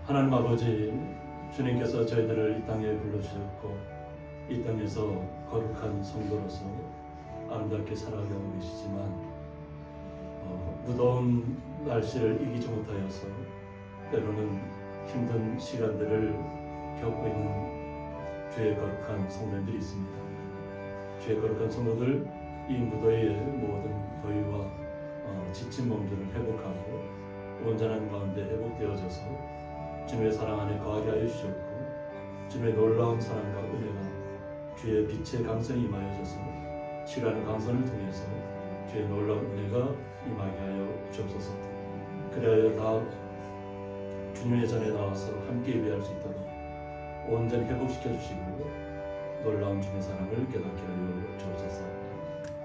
하나님 아버지, 주님께서 저희들을 이 땅에 불러주셨고 이 땅에서 거룩한 성도로서 아름답게 살아가고 계시지만 무더운 날씨를 이기지 못하여서 때로는 힘든 시간들을 겪고 있는 주의 거룩한 성도들이 있습니다. 주의 거룩한 성도들, 이 무더위의 모든 더위와 지친 몸들을 회복하고 온전한 가운데 회복되어져서 주님의 사랑 안에 거하게 하여 주셨고 주님의 놀라운 사랑과 은혜가 주의 빛의 강성이 임하여져서 시간의 강선을 통해서 주의 놀라운 은혜가 임하게 하여 주옵소서. 그래야 다 주님의 전에 나와서 함께 예배할 수 있도록 온전히 회복시켜 주시고 놀라운 주님의 사랑을 깨닫게 하여 주옵소서.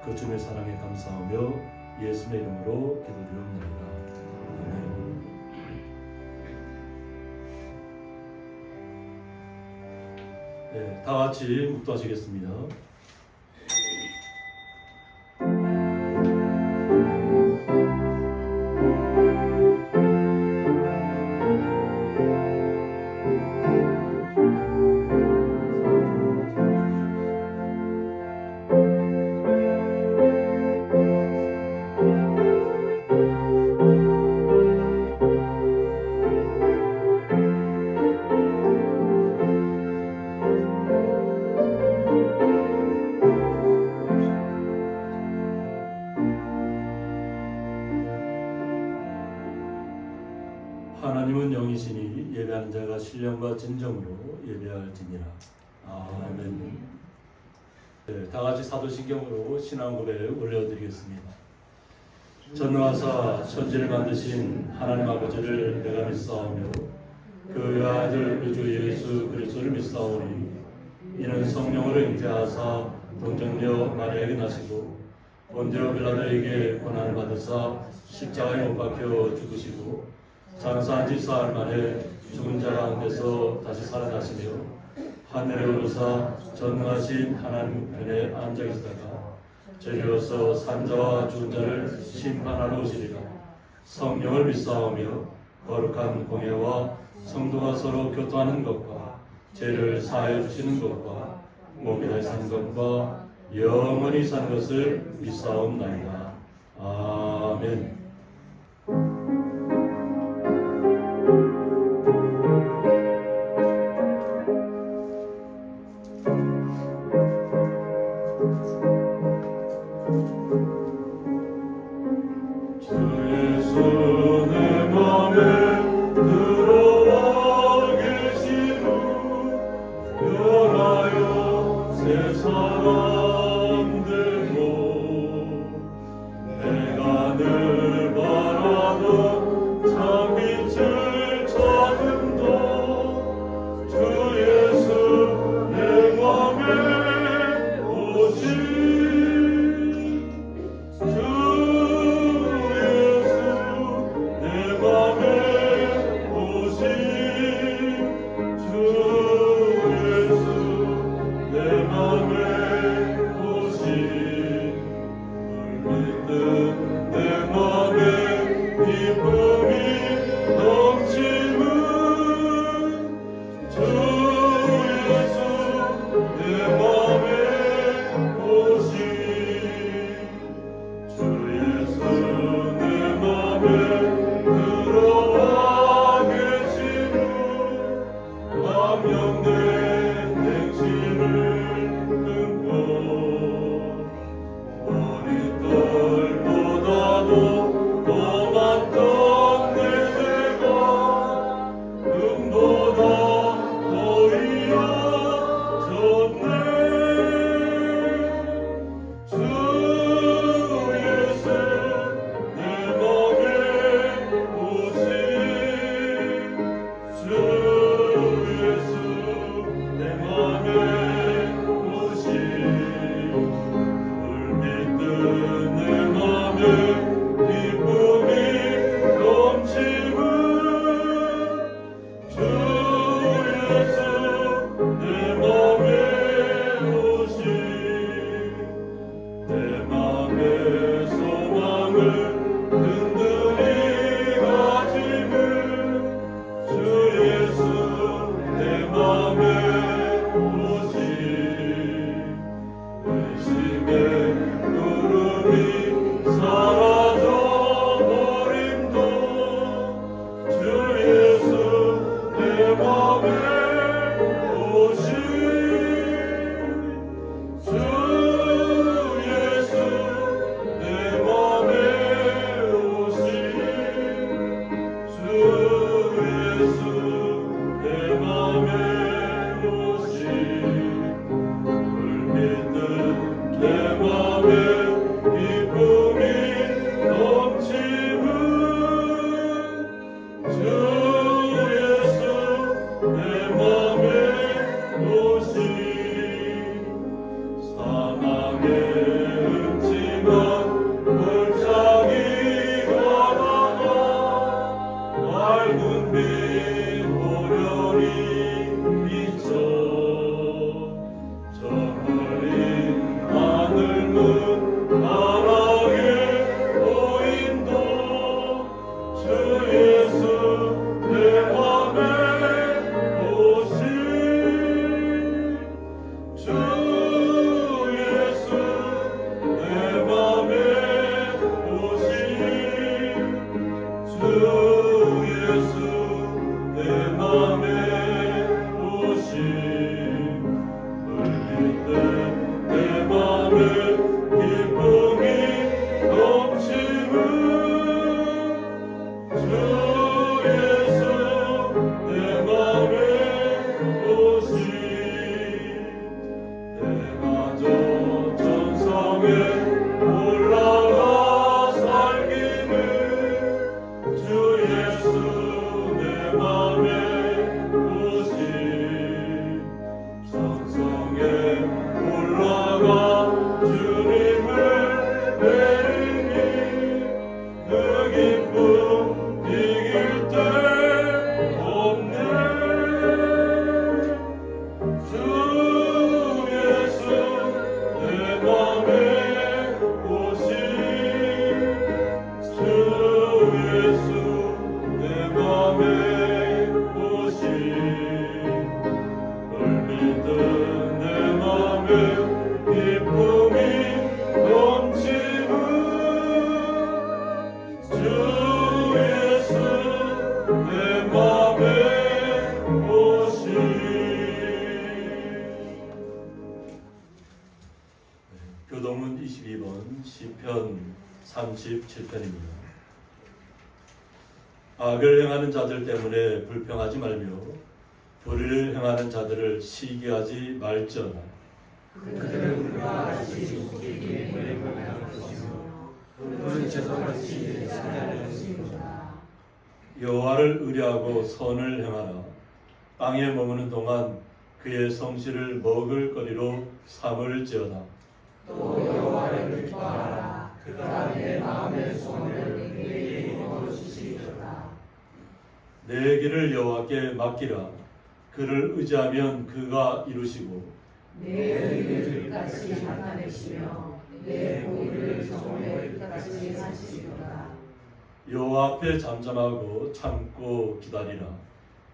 그 주님의 사랑에 감사하며 예수의 이름으로 기도드리옵나이다. 아멘. 네, 다 같이 묵도하시겠습니다. 하나님은 영이시니 예배하는 자가 신령과 진정으로 예배할지니라. 아멘. 네, 다 같이 사도신경으로 신앙 고백 올려드리겠습니다. 전능하사 천지를 만드신 하나님 아버지를 내가 믿사오며 그 아들 우주 예수 그리스도를 나오니 이는 성령으로 잉태하사 동정녀 마리아에게 나시고 본디오 빌라도에게 고난을 받으사 십자가에 못 박혀 죽으시고 장사한 지 사흘 만에 죽은 자 가운데서 다시 살아나시며 하늘에 오르사 전능하신 하나님 편에 앉아 계시다가 저리로서 산자와 죽은 자를 심판하러 오시리라. 성령을 믿사오며 거룩한 공예와 성도가 서로 교통하는 것과 죄를 사하여 주시는 것과 몸이 다시 사는 것과 영원히 사는 것을 믿사옵나이다. 아멘. 내 맘에 기쁨이 넘치는 주 예수 내 맘에 오시. 교동문 22번 시편 37편입니다. 악을 행하는 자들 때문에 불평하지 말며 불의를 행하는 자들을 시기하지 말지어다. 그들은 물과 같이 웃기기에 행할 것이며 푸른 채소같이 사자를 것이로다. 여호와를 의뢰하고 선을 행하라. 땅에 머무는 동안 그의 성실을 먹을 거리로 삼을지어다. 또 여호와를 기뻐하라. 그가 내 마음의 소원을 내게 이루어주시리로다. 내 길을 여호와께 맡기라. 그를 의지하면 그가 이루시고 내 의를 끝까지 나타내시며 내 보기를 정오의 끝까지 하시리로다. 여호와 앞에 잠잠하고 참고 기다리라.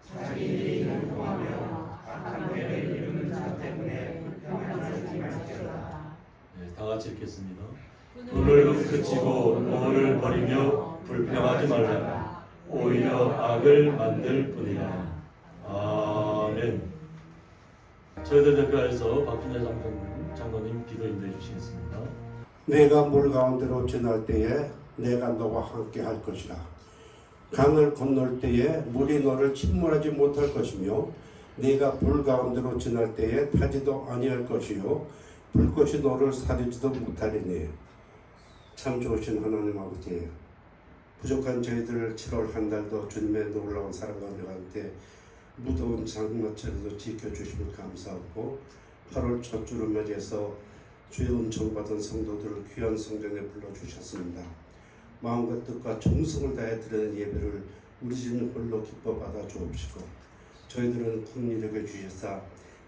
자기 일을 행동하며 악한 죄를 이루는 자 때문에 불평하지 말지어다. 네, 다 같이 읽겠습니다. 분을 그치고 노를 버리며 불평하지 말라. 오히려 악을 만들 뿐이라. 아멘. 저희들 대표에서 박준혜 장로님 기도 인도해 주시겠습니다. 내가 물 가운데로 지날 때에 내가 너와 함께 할 것이라. 강을 건널 때에 물이 너를 침몰하지 못할 것이며 네가 불 가운데로 지날 때에 타지도 아니할 것이요 불꽃이 너를 사리지도 못하리니. 참 좋으신 하나님 아버지, 부족한 저희들 7월 한 달도 주님의 놀라운 사랑과 은혜가 함께 무더운 장마철에도 지켜주심을 감사하고 8월 첫 주를 맞이해서 주의 은총 받은 성도들을 귀한 성전에 불러주셨습니다. 마음과 뜻과 정성을 다해 드리는 예배를 우리 주님 홀로 기뻐 받아 주옵시고 저희들은 긍휼하게 주시사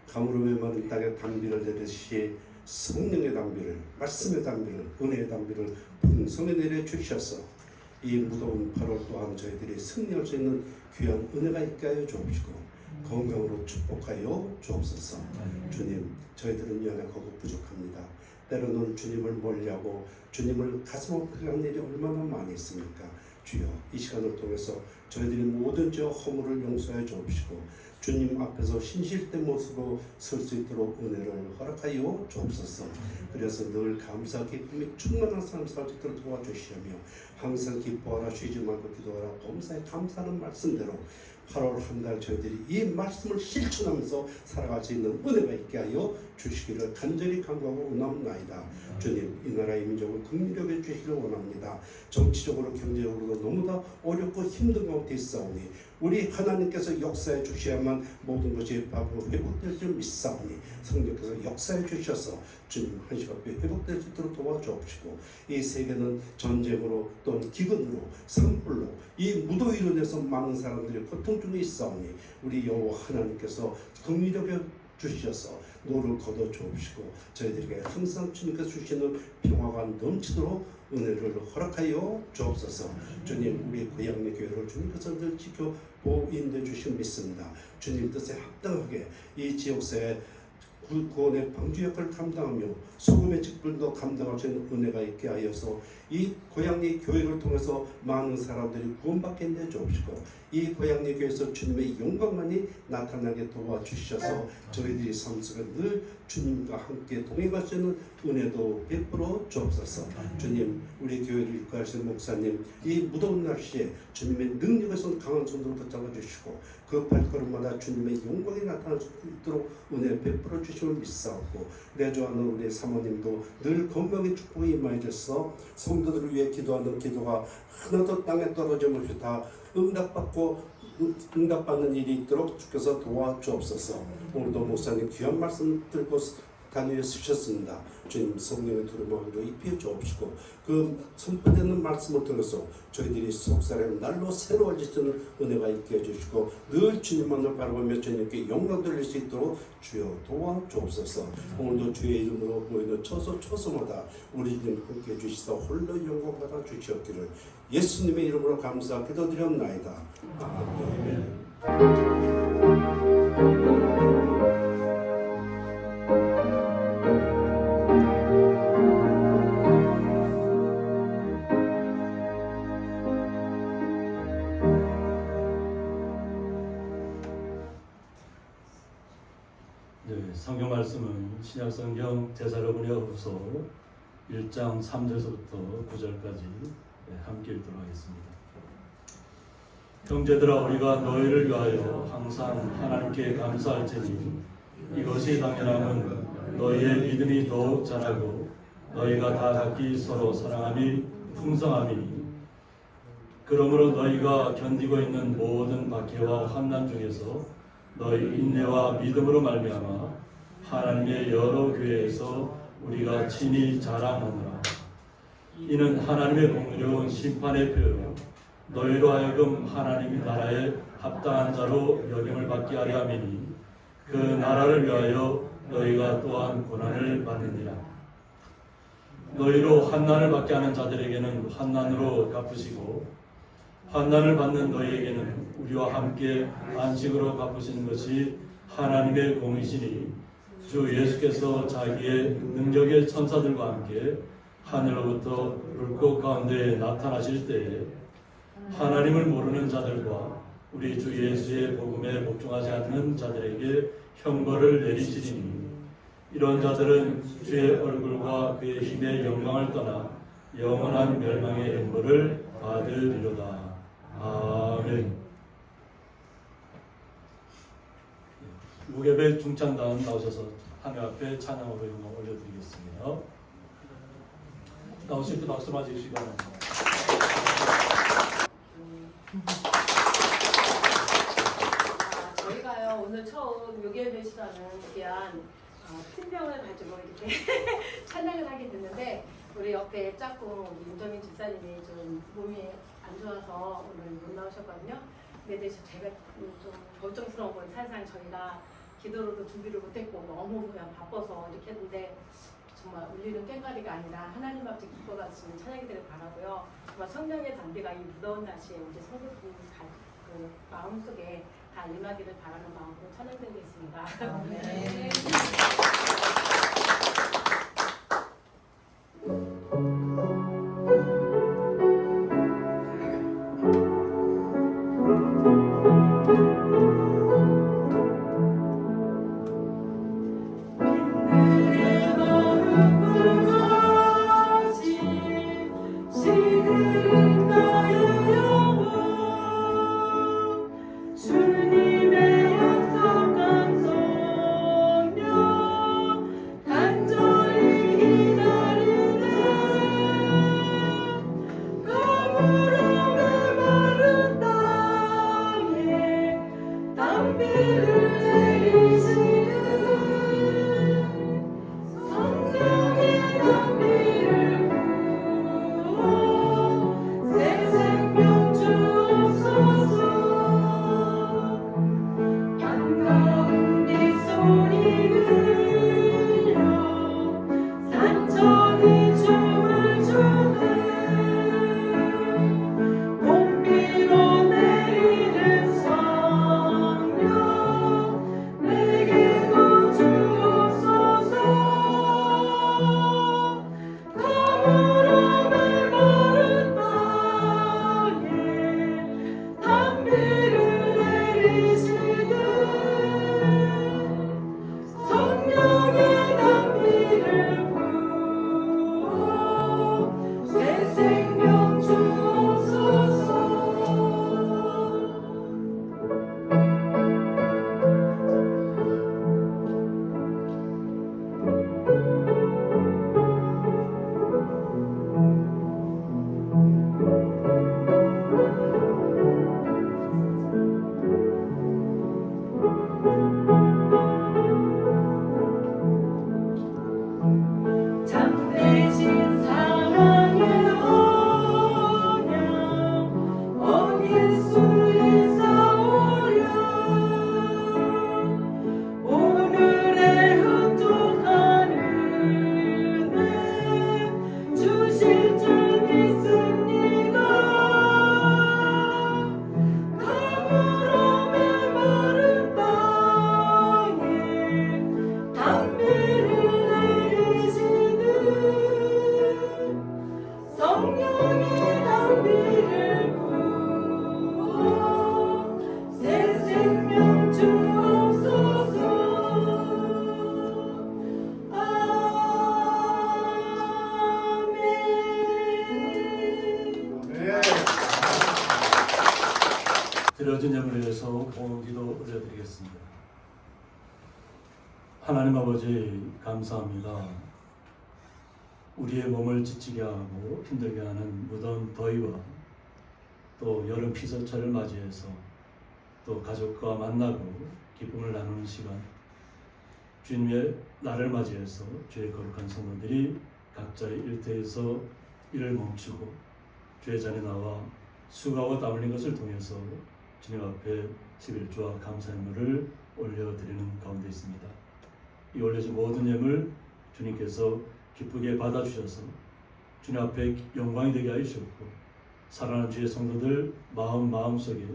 가물음에 마른 땅에 담비를 내리시 성령의 담비를, 말씀의 담비를, 은혜의 담비를 풍성히 내려 주셔서 이 무더운 8월 또한 저희들이 승리할 수 있는 귀한 은혜가 있게 하여 주옵시고 건강으로 축복하여 주옵소서. 주님, 저희들은 연약하고 부족합니다. 때로는 주님을 멀리하고 주님을 가슴 아프게 일이 얼마나 많이 있습니까? 주여, 이 시간을 통해서 저희들이 모든 죄와 허물을 용서해 주옵시고 주님 앞에서 신실된 모습으로 설 수 있도록 은혜를 허락하여 주옵소서. 그래서 늘 감사 기쁨이 충만한 삶 살 수 있도록 도와주시며 항상 기뻐하라, 쉬지 말고 기도하라, 범사에 감사하는 말씀대로 8월 한 달 저희들이 이 말씀을 실천하면서 살아갈 수 있는 은혜가 있게 하여 주시기를 간절히 간구하고 원합니다. 주님, 이 나라의 민족을 긍휼하게 주시기를 원합니다. 정치적으로 경제적으로도 너무나 어렵고 힘든 가운데 있사오니 우리 하나님께서 역사해 주셔야만 모든 것이 바로 회복될 줄 믿사오니 성령께서 역사해 주셔서 주님 한시 앞에 회복될 수 있도록 도와주옵시고 이 세계는 전쟁으로 또는 기근으로 산불로 이 무더위로 인해서 많은 사람들이 고통 중에 있사오니 우리 여호와 하나님께서 긍휼하게 주셔서 노를 거둬 주옵시고 저희들에게 항상 주님께서 주시는 평화가 넘치도록 은혜를 허락하여 주옵소서. 주님, 우리 고향의 교회를 주님께서 늘 지켜 보인해 주시면 믿습니다. 주님 뜻에 합당하게 이 지역사회 구원의 방주 역할을 감당하며 소금의 직분도 감당할 수 있는 은혜가 있게 하여서 이 고향리 교회를 통해서 많은 사람들이 구원받게 내주옵시고 이 고향리 교회에서 주님의 영광만이 나타나게 도와주셔서 저희들이 삶 속에 늘 주님과 함께 동행할 수 있는 은혜도 베풀어 주옵소서. 주님, 우리 교회를 이끌하시는 목사님, 이 무더운 날씨에 주님의 능력에서 강한 손으로 붙잡아 주시고 그 발걸음마다 주님의 영광이 나타날 수 있도록 은혜 베풀어 주심을 믿사옵고 내 좋아하는 우리 사모님도 늘 건강의 축복이 임하여 주셔서 성도들을 위해 기도하는 기도가 하나도 땅에 떨어짐 없이 다 응답받는 일이 있도록 주께서 도와주옵소서. 오늘도 목사님 귀한 말씀 들고 다니며 쓰셨습니다. 주님, 성령의 두루마리로 입혀 주옵시고 그 선포되는 말씀을 통해서 저희들이 속살의 날로 새로워지는 은혜가 있게 해주시고 늘 주님만을 바라보며 주님께 영광 돌릴 수 있도록 주여 도와주옵소서. 오늘도 주의 이름으로 모이는 처소마다 우리 주님 함께 해주시사 홀로 영광 받아 주시옵기를 예수님의 이름으로 감사 기도드렸나이다. 아멘. 네, 성경 말씀은 신약성경 데살로니가후서 1장 3절부터 9절까지 함께 읽도록 하겠습니다. 형제들아, 우리가 너희를 위하여 항상 하나님께 감사할지니 이것이 당연함은 너희의 믿음이 더욱 자라고 너희가 다 각기 서로 사랑함이 풍성함이니, 그러므로 너희가 견디고 있는 모든 박해와 환난 중에서 너희 인내와 믿음으로 말미암아 하나님의 여러 교회에서 우리가 친히 자랑하노라. 이는 하나님의 공의로운 심판의 표요 너희로 하여금 하나님 나라에 합당한 자로 여김을 받게 하려 함이니, 그 나라를 위하여 너희가 또한 고난을 받느니라. 너희로 환난을 받게 하는 자들에게는 환난으로 갚으시고 환난을 받는 너희에게는 우리와 함께 안식으로 갚으시는 것이 하나님의 공이시니, 주 예수께서 자기의 능력의 천사들과 함께 하늘로부터 불꽃 가운데 나타나실 때에 하나님을 모르는 자들과 우리 주 예수의 복음에 복종하지 않는 자들에게 형벌을 내리시리니, 이런 자들은 주의 얼굴과 그의 힘의 영광을 떠나 영원한 멸망의 형벌을 받으리로다. 아멘. 무게배 중창단 나오셔서 하늘 앞에 찬양으로 영광 올려드리겠습니다. 나오실 때 박수 맞으시기 바랍니다. 저희가요 오늘 처음 요괴배 시간을 귀한 팀명을 가지고 이렇게 찬양을 하게 됐는데, 우리 옆에 짝꿍 윤정인 집사님이 좀 몸이 안 좋아서 오늘 못 나오셨거든요. 근데 대신 제가 좀 걱정스러운 건 사실상 저희가 기도로도 준비를 못했고 너무 그냥 바빠서 이렇게 했는데, 정말 울리는 꽹과리가 아니라 하나님 앞에 기뻐가시는 찬양이 되길 바라고요. 정말 성령의 담비가 이 무더운 날씨에 우리 성도님 그 마음속에 다 임하기를 바라는 마음으로 찬양드리겠습니다. 아멘. 주님의 약속한 손 드려진 예물에 대해서 공기도 올려드리겠습니다. 하나님 아버지 감사합니다. 우리의 몸을 지치게 하고 힘들게 하는 무더운 더위와 또 여름 피서철을 맞이해서 또 가족과 만나고 기쁨을 나누는 시간, 주님의 날을 맞이해서 주의 거룩한 성도들이 각자의 일터에서 일을 멈추고 주의 자리에 나와 수고하고 땀 흘린 것을 통해서 주님 앞에 11조와 감사의 예물을 올려드리는 가운데 있습니다. 이 올려진 모든 예물 주님께서 기쁘게 받아주셔서 주님 앞에 영광이 되게 하여 주셨고, 사랑하는 주의 성도들 마음속에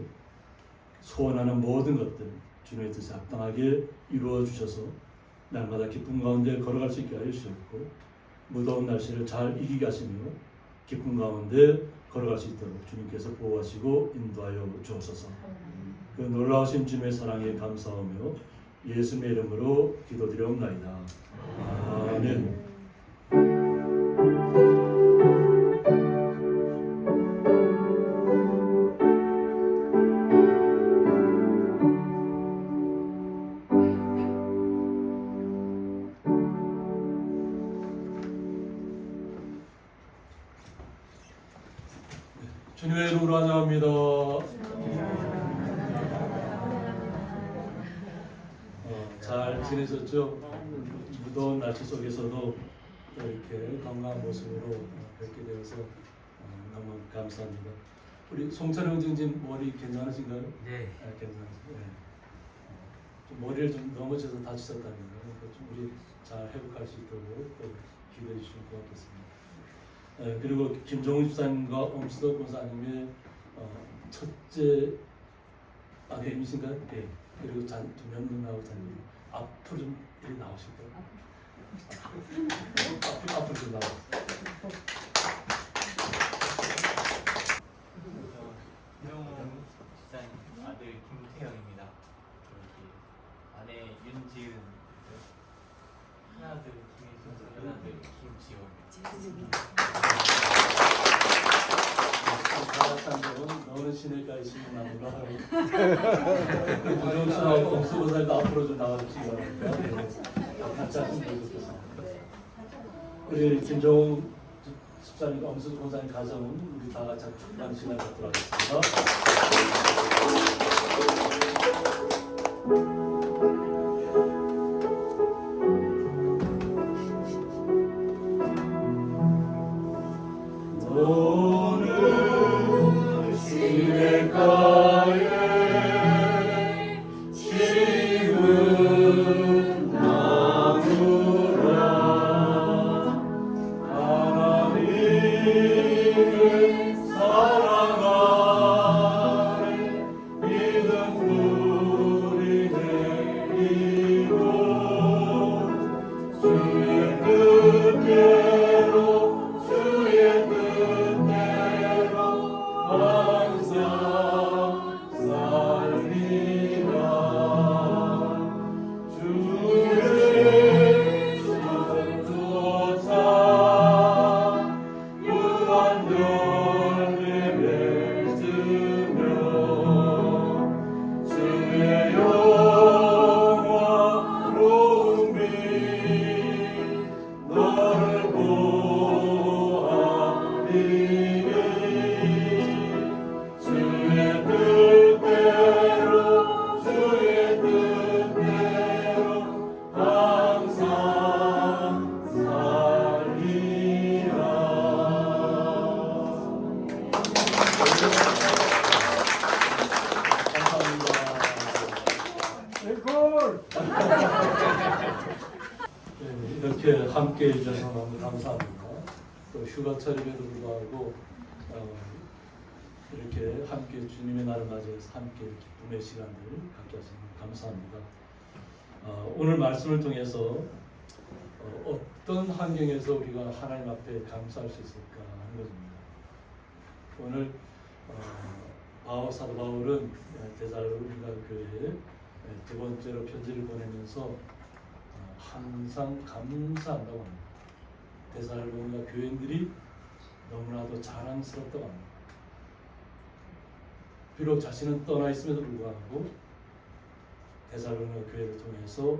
소원하는 모든 것들 주님의 뜻에 합당하게 이루어 주셔서 날마다 기쁨 가운데 걸어갈 수 있게 하여 주셨고, 무더운 날씨를 잘 이기게 하시며 기쁨 가운데 걸어갈 수 있도록 주님께서 보호하시고 인도하여 주옵소서. 그 놀라우신 주님의 사랑에 감사하며 예수님의 이름으로 기도드려옵나이다. 아멘. 주님의 이름으로 환영합니다. 잘 지내셨죠? 무더운 날씨 속에서도 이렇게 건강한 모습으로 뵙게 되어서 너무 감사합니다. 우리 송찬영 증진 머리 괜찮으신가요? 네. 괜찮으세요. 네. 좀 머리를 좀 넘어져서 다치셨답니다. 좀 우리 잘 회복할 수 있도록 또 기도해 주시면 고맙겠습니다. 그리고 김종훈 집사님과 엄수덕 권사님의 첫째 아들이신가요? 네. 그리고 두명 누나하고 자녀님 앞으로 좀 이렇게 나오실까요? 앞으로 좀 나오세요. 김영훈 집사님 아들 김태형입니다. 아내 윤지은, 큰아들 김혜순, 큰아들 김지호입니다. 너는 시내가에 있으면 나무가 부정수하고 공수보살도 앞으로 좀 나와주시기 바랍니다. 같이 하시면 좋겠습니다. 우리 김종훈 집사님과 엄수 권사님 가정은 우리 다 같이 한 시간 갖도록 하겠습니다. 이렇게 함께 해주셔서 너무 감사합니다. 또 휴가철임에도 불구하고 이렇게 함께 주님의 날을 맞이해서 함께 기쁨의 시간들을 갖게 하시는 감사합니다. 오늘 말씀을 통해서 어떤 환경에서 우리가 하나님 앞에 감사할 수 있을까 하는 것입니다. 오늘 사도 바울은 데살로니가 교회에 두 번째로 편지를 보내면서 항상 감사한다고 합니다. 데살로니가 교인들이 너무나도 자랑스럽다고 합니다. 비록 자신은 떠나 있음에도 불구하고 데살로니가 교회를 통해서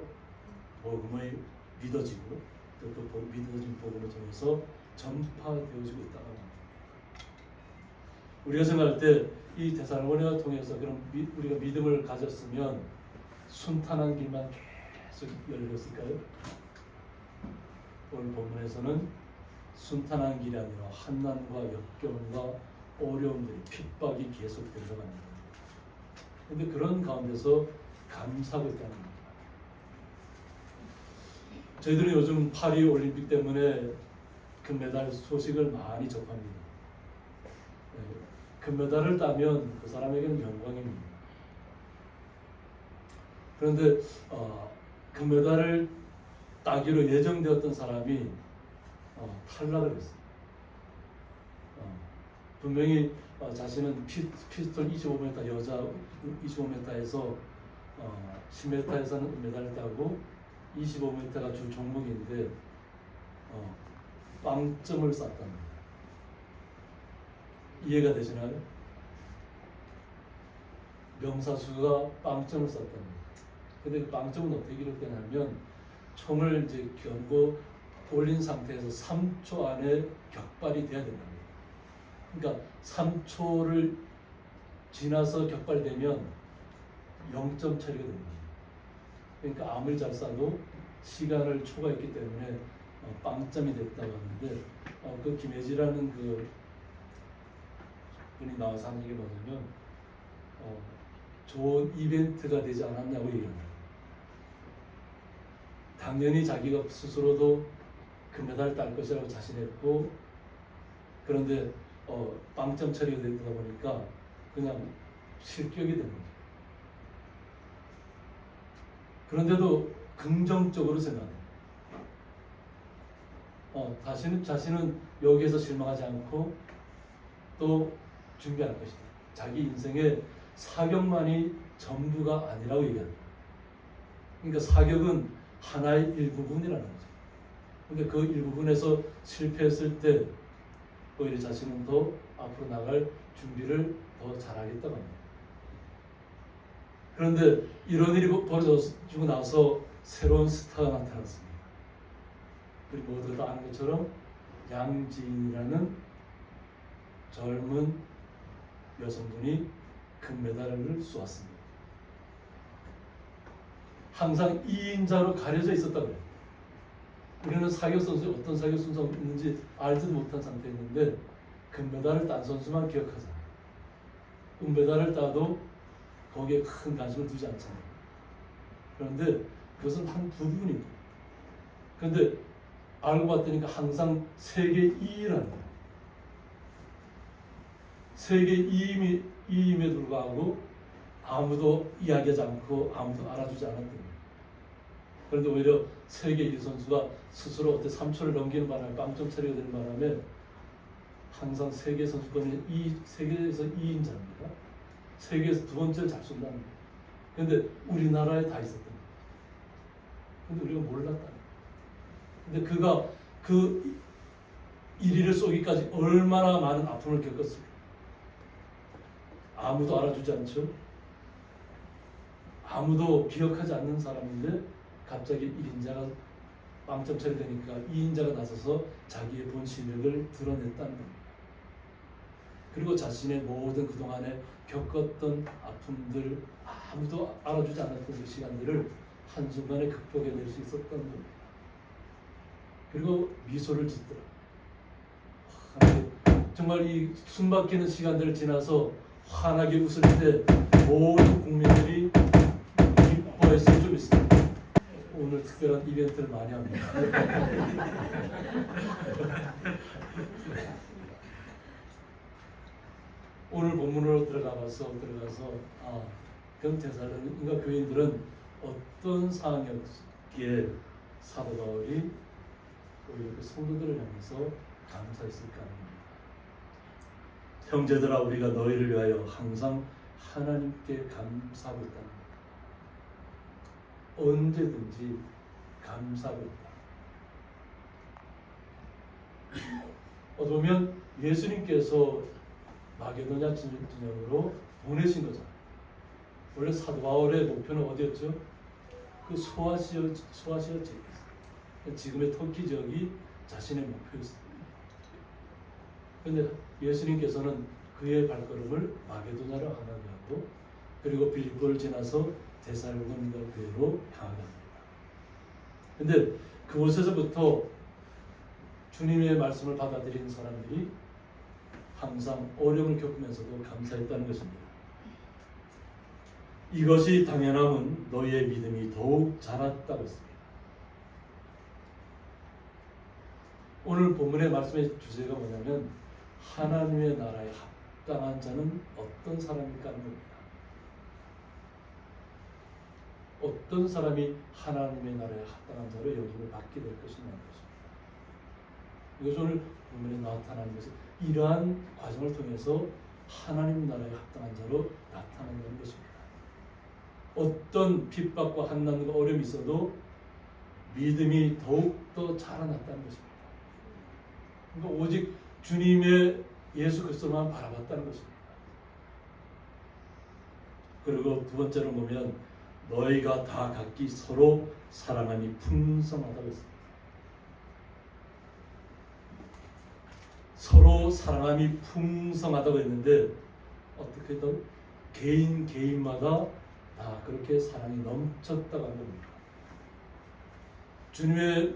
복음이 믿어지고 또 그 믿어진 복음을 통해서 전파되어지고 있다고 합니다. 우리가 생각할 때 이 데살로니가 통해서 그런 우리가 믿음을 가졌으면 순탄한 길만 계속 열렸을까요? 오늘 본문에서는 순탄한 길이 아니라 환난과 역경과 어려움들이 핍박이 계속된다고 합니다. 그런데 그런 가운데서 감사하고 있다는 겁니다. 저희들은 요즘 파리 올림픽 때문에 금메달 소식을 많이 접합니다. 금메달을 따면 그 사람에게는 영광입니다. 그런데 금메달을 따기로 예정되었던 사람이 탈락을 했어요. 분명히 자신은 피스톨 25m 여자 25m에서 10m에서는 은메달을 따고 25m가 주 종목인데 빵점을 쌌답니다. 이해가 되시나요? 명사수가 빵점을 쌌답니다. 근데 그 빵점은 어떻게 기록되냐면 총을 이제 겨누고 올린 상태에서 3초 안에 격발이 돼야 된답니다. 그러니까 3초를 지나서 격발되면 0점 처리가 됩니다. 그러니까 아무리 잘 쏴도 시간을 초과했기 때문에 빵점이 됐다고 하는데 그 김혜지라는 그 분이 나와서 한 얘기 뭐냐면 좋은 이벤트가 되지 않았냐고 얘기합니다. 당연히 자기가 스스로도 금메달 딸 것이라고 자신했고 그런데 빵점 처리가 되다 보니까 그냥 실격이 됩니다. 그런데도 긍정적으로 생각해요. 자신은 여기에서 실망하지 않고 또 준비할 것이다. 자기 인생의 사격만이 전부가 아니라고 얘기합니다. 그러니까 사격은 하나의 일부분이라는 거죠. 근데 그 일부분에서 실패했을 때 오히려 자신은 더 앞으로 나갈 준비를 더 잘하겠다고 합니다. 그런데 이런 일이 벌어지고 나서 새로운 스타가 나타났습니다. 우리 모두가 다 아는 것처럼 양지인이라는 젊은 여성분이 금메달을 쏘았습니다. 항상 2인자로 가려져 있었다고 해요. 우리는 사격 선수에 어떤 사격 순서가 있는지 알지도 못한 상태였는데 금메달을 딴 선수만 기억하잖아요. 은메달을 따도 거기에 큰 관심을 두지 않잖아요. 그런데 그것은 한 부분입니다. 그런데 알고 봤더니 항상 세계 2위라는 거예요. 세계 2위임에도 불구하고 아무도 이야기하지 않고 아무도 알아주지 않았던 거예요. 그런데 오히려 세계 1위 선수가 스스로 어때 3초를 넘기는 바람에 빵점 처리가 되는 바람에 항상 세계 선수권이 세계에서 2인자입니다. 세계에서 두 번째를 잘 쏜다는 거예요. 그런데 우리나라에 다 있었던 거예요. 근데 우리가 몰랐다는 거예요. 근데 그가 그 1위를 쏘기까지 얼마나 많은 아픔을 겪었을까. 아무도 알아주지 않죠. 아무도 기억하지 않는 사람인데 갑자기 1인자가 빵점 처리되니까 2인자가 나서서 자기의 본 실력을 드러냈다는 겁니다. 그리고 자신의 모든 그동안에 겪었던 아픔들 아무도 알아주지 않았던 그 시간들을 한순간에 극복해낼 수 있었던 겁니다. 그리고 미소를 짓더라. 정말 이 숨막히는 시간들을 지나서 환하게 웃을 때 모든 국민들이 기뻐했을 좀 있습니다. 오늘 특별한 이벤트를 많이 합니다. 오늘 본문으로 들어가서 그럼 데살로니가 교인들은 어떤 상황이었기에 사도 바울이 오히려 그 성도들을 향해서 감사했을까 합니다. 형제들아 우리가 너희를 위하여 항상 하나님께 감사하고 있다는 것. 언제든지 감사하고 있다. 어쩌면 예수님께서 마게도냐 진영으로 보내신 거잖아요. 원래 사도 바울의 목표는 어디였죠? 그 소아시아 지역이었어요. 지금의 터키 지역이 자신의 목표였습니다. 그런데 예수님께서는 그의 발걸음을 마게도냐로 향하게 하고 그리고 빌립보를 지나서 데살로니가 교회로 향하게 합니다. 그런데 그곳에서부터 주님의 말씀을 받아들인 사람들이 항상 어려움을 겪으면서도 감사했다는 것입니다. 이것이 당연함은 너희의 믿음이 더욱 자랐다고 했습니다. 오늘 본문의 말씀의 주제가 뭐냐면 하나님의 나라에 합당한 자는 어떤 사람일까 하는 겁니다. 어떤 사람이 하나님의 나라에 합당한 자로 여김을 받게 될 것이냐는 것입니다. 이것이 오늘 본문에 나타나는 것은 이러한 과정을 통해서 하나님 나라에 합당한 자로 나타난다는 것입니다. 어떤 핍박과 한난과 어려움이 있어도 믿음이 더욱더 자라났다는 것입니다. 그러니까 오직 주님의 예수 그리스도만 바라봤다는 것입니다. 그리고 두 번째로 보면 너희가 다 각기 서로 사랑함이 풍성하다고 했습니다. 서로 사랑함이 풍성하다고 했는데 어떻게든 개인마다 다 그렇게 사랑이 넘쳤다고 한 겁니다. 주님의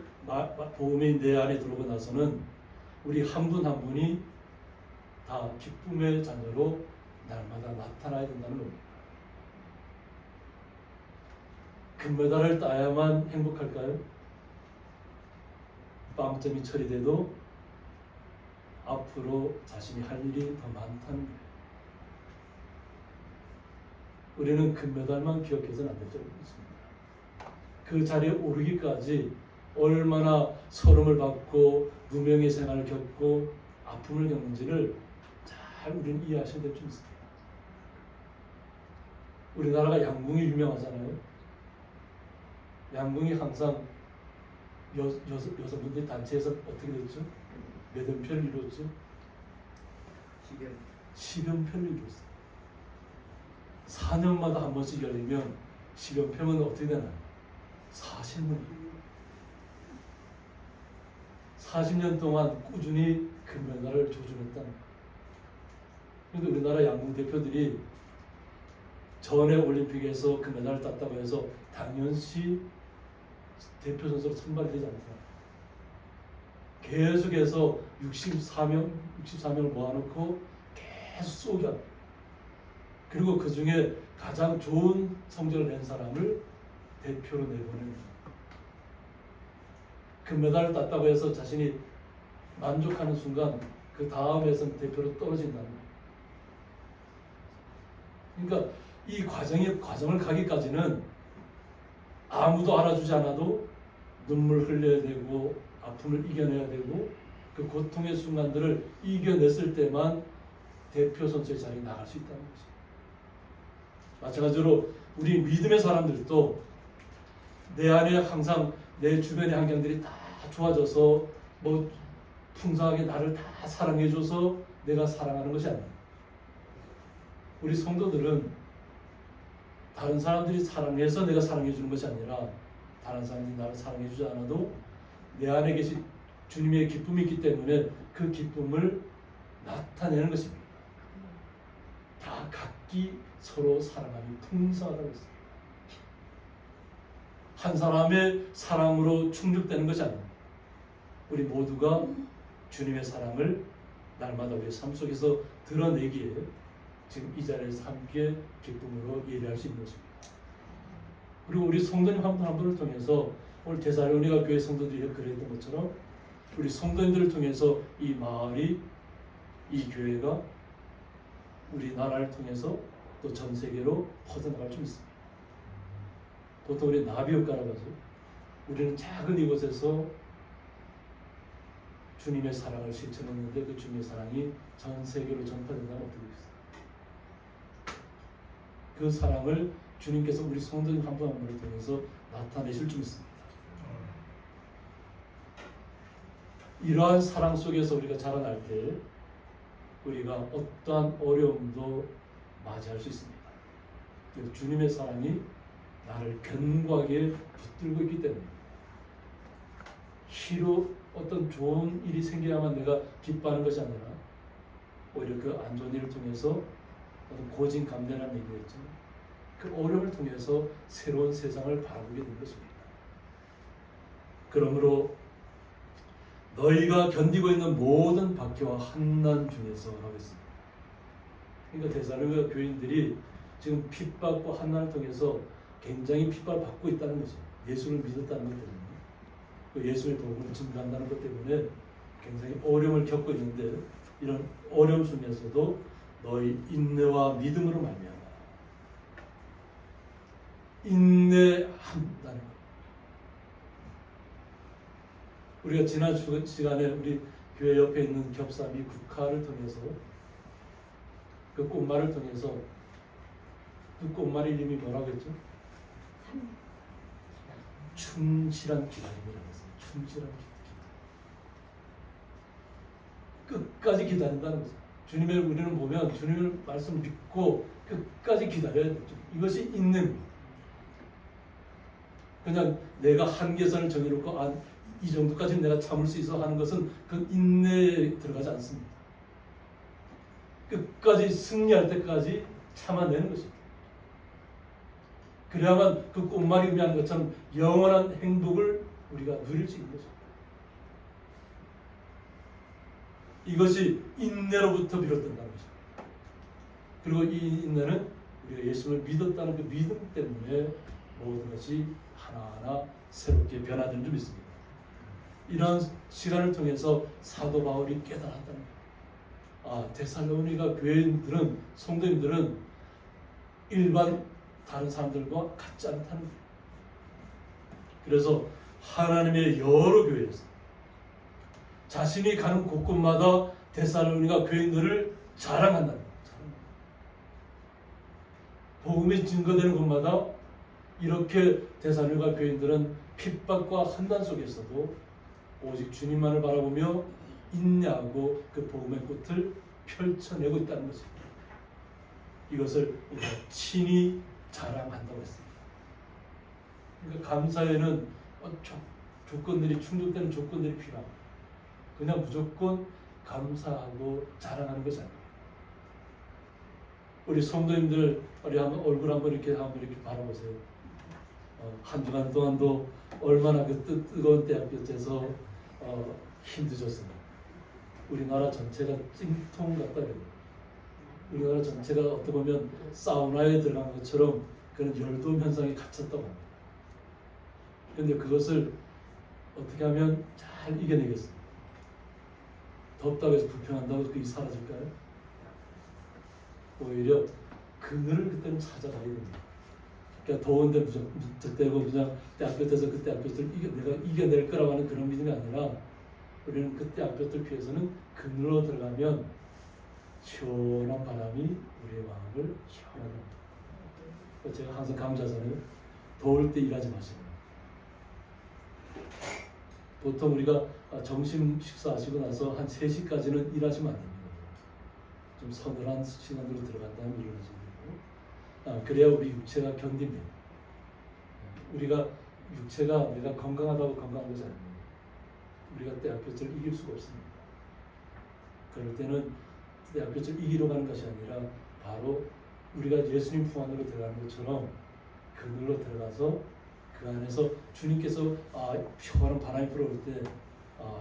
복음이 내 안에 들어오고 나서는 우리 한 분 한 분이 다 기쁨의 자녀로 날마다 나타나야 된다는 겁니다. 금메달을 따야만 행복할까요? 빵점이 처리돼도 앞으로 자신이 할 일이 더 많다는 거예요. 우리는 금메달만 기억해서는 안 될 줄 믿습니다. 그 자리에 오르기까지 얼마나 서름을 받고 무명의 생활을 겪고 아픔을 겪는지를 잘 우리는 이해하셔야 될 줄 믿습니다. 우리나라가 양궁이 유명하잖아요. 양궁이 항상 여성분들 단체에서 어떻게 됐죠? 몇 연패를 이뤘죠? 10연패를 이뤘어요. 4년마다 한 번씩 열리면 10연패면 어떻게 되나요? 40년. 40년 동안 꾸준히 금메달을 조준했다는 거예요. 그런데 우리나라 양궁 대표들이 전에 올림픽에서 금메달을 땄다고 해서 당연시 대표 선수로 선발이 되지 않더라. 계속해서 64명을 모아놓고 계속 쏘게 합니다. 그리고 그 중에 가장 좋은 성적을 낸 사람을 대표로 내보내는 금메달을 땄다고 해서 자신이 만족하는 순간 그 다음에서는 대표로 떨어진다는 거예요. 그러니까 이 과정을 가기까지는 아무도 알아주지 않아도 눈물 흘려야 되고 아픔을 이겨내야 되고 그 고통의 순간들을 이겨냈을 때만 대표 선수의 자리에 나갈 수 있다는 거죠. 마찬가지로 우리 믿음의 사람들도 내 안에 항상 내 주변의 환경들이 다 좋아져서 뭐 풍성하게 나를 다 사랑해줘서 내가 사랑하는 것이 아니에요. 우리 성도들은 다른 사람들이 사랑해서 내가 사랑해주는 것이 아니라 다른 사람들이 나를 사랑해주지 않아도 내 안에 계신 주님의 기쁨이 있기 때문에 그 기쁨을 나타내는 것입니다. 다 각기 서로 사랑함이 풍성하다고 했습니다. 한 사람의 사랑으로 충족되는 것이 아닙니다. 우리 모두가 주님의 사랑을 날마다 우리의 삶 속에서 드러내기에 지금 이 자리에서 함께 기쁨으로 예배할 수 있는 것입니다. 그리고 우리 성도님 한 분 한 분을 통해서 오늘 데살로니가 교회 성도들이 그랬던 것처럼 우리 성도님들을 통해서 이 마을이 이 교회가 우리나라를 통해서 또 전 세계로 퍼져나갈 수 있습니다. 보통 우리 나비효과라고 하죠. 우리는 작은 이곳에서 주님의 사랑을 실천했는데 그 주님의 사랑이 전 세계로 전파된다면 어떻게 되겠어요? 그 사랑을 주님께서 우리 성도님 한 분 한 분을 통해서 나타내실 줄 믿습니다. 이러한 사랑 속에서 우리가 자라날 때 우리가 어떠한 어려움도 맞이할 수 있습니다. 그래서 주님의 사랑이 나를 견고하게 붙들고 있기 때문입니다. 희로 어떤 좋은 일이 생겨야만 내가 기뻐하는 것이 아니라 오히려 그 안 좋은 일을 통해서 어떤 고진감래라는 얘기겠죠. 그 어려움을 통해서 새로운 세상을 바라보게 된 것입니다. 그러므로 너희가 견디고 있는 모든 박해와 환난 중에서 라고 했습니다. 그러니까 데살로니가 교인들이 지금 핍박과 환난을 통해서 굉장히 핍박을 받고 있다는 거죠. 예수를 믿었다는 것 때문에, 그 예수의 복음을 증거한다는 것 때문에 굉장히 어려움을 겪고 있는데, 이런 어려움 중에서도 너희 인내와 믿음으로 말미암아 인내한다는 것. 우리가 지난 시간에 우리 교회 옆에 있는 겹삼이 국화를 통해서, 그 꽃말을 통해서, 그 꽃말의 이름이 뭐라고 했죠? 충실한 기다림이라고 했어요. 충실한 기다림. 끝까지 기다린다는 거죠. 주님의, 우리는 보면 주님의 말씀을 믿고 끝까지 기다려야 되죠. 이것이 인내입니다. 그냥 내가 한계선을 정해놓고 이 정도까지 내가 참을 수 있어 하는 것은 그 인내에 들어가지 않습니다. 끝까지 승리할 때까지 참아내는 것입니다. 그래야만 그 꽃말이 의미하는 것처럼 영원한 행복을 우리가 누릴 수 있는 거죠. 이것이 인내로부터 비롯된다는 거죠. 그리고 이 인내는 우리가 예수를 믿었다는 그 믿음 때문에 모든 것이 하나하나 새롭게 변화되는 줄 믿습니다. 이런 시간을 통해서 사도 바울이 깨달았다는 거예요. 데살로니가 교회인들은, 성도님들은 일반 다른 사람들과 같지 않다는 거예요. 그래서 하나님의 여러 교회에서 자신이 가는 곳곳마다 데살로니가 교인들을 자랑한다는 거예요. 복음이 증거되는 곳마다 이렇게 데살로니가 교인들은 핍박과 환난 속에서도 오직 주님만을 바라보며 인내하고 그 복음의 꽃을 펼쳐내고 있다는 것입니다. 이것을 우리가 친히 자랑한다고 했습니다. 그러니까 감사에는 조건들이, 충족되는 조건들이 필요합니다. 그냥 무조건 감사하고 자랑하는 것이 아니에요. 우리 성도님들, 우리 한번 얼굴 한번 이렇게 바라보세요. 한 주간 동안도 얼마나 그 뜨거운 때앞에서 힘드셨습니다. 우리나라 전체가 찜통 같다 그래요. 우리나라 전체가 어떻게 보면 사우나에 들어간 것처럼 그런 열도 현상에 갇혔다고 합니다. 그런데 그것을 어떻게 하면 잘 이겨내겠습니까? 덥다고 해서 불평한다고 그게 사라질까요? 오히려 그늘을 그때는 찾아가야 됩니다. 그러니까 더운데 무턱대고 그냥 떼앞볕에서 그 떼앞볕을 내가 이겨낼 거라고 하는 그런 믿음이 아니라, 우리는 그 떼앞볕을 피해서는 그늘로 들어가면 시원한 바람이 우리의 마음을 시원하게 합니다. 제가 항상 강조하잖아요. 더울 때 일하지 마시고. 보통 우리가 점심 식사하시고 나서 한 3시까지는 일하시면 안 됩니다. 좀 서늘한 시간으로 들어간 다음에 일어나시면 되고, 그래야 우리 육체가 견딥니다. 우리가 육체가 내가 건강하다고 건강한 것이 아닙니다. 우리가 때앞볕을 이길 수가 없습니다. 그럴 때는 때앞볕을 이기러 가는 것이 아니라 바로 우리가 예수님 품 안으로 들어가는 것처럼 그늘로 들어가서 그 안에서 주님께서 시원한 바람이 불어올 때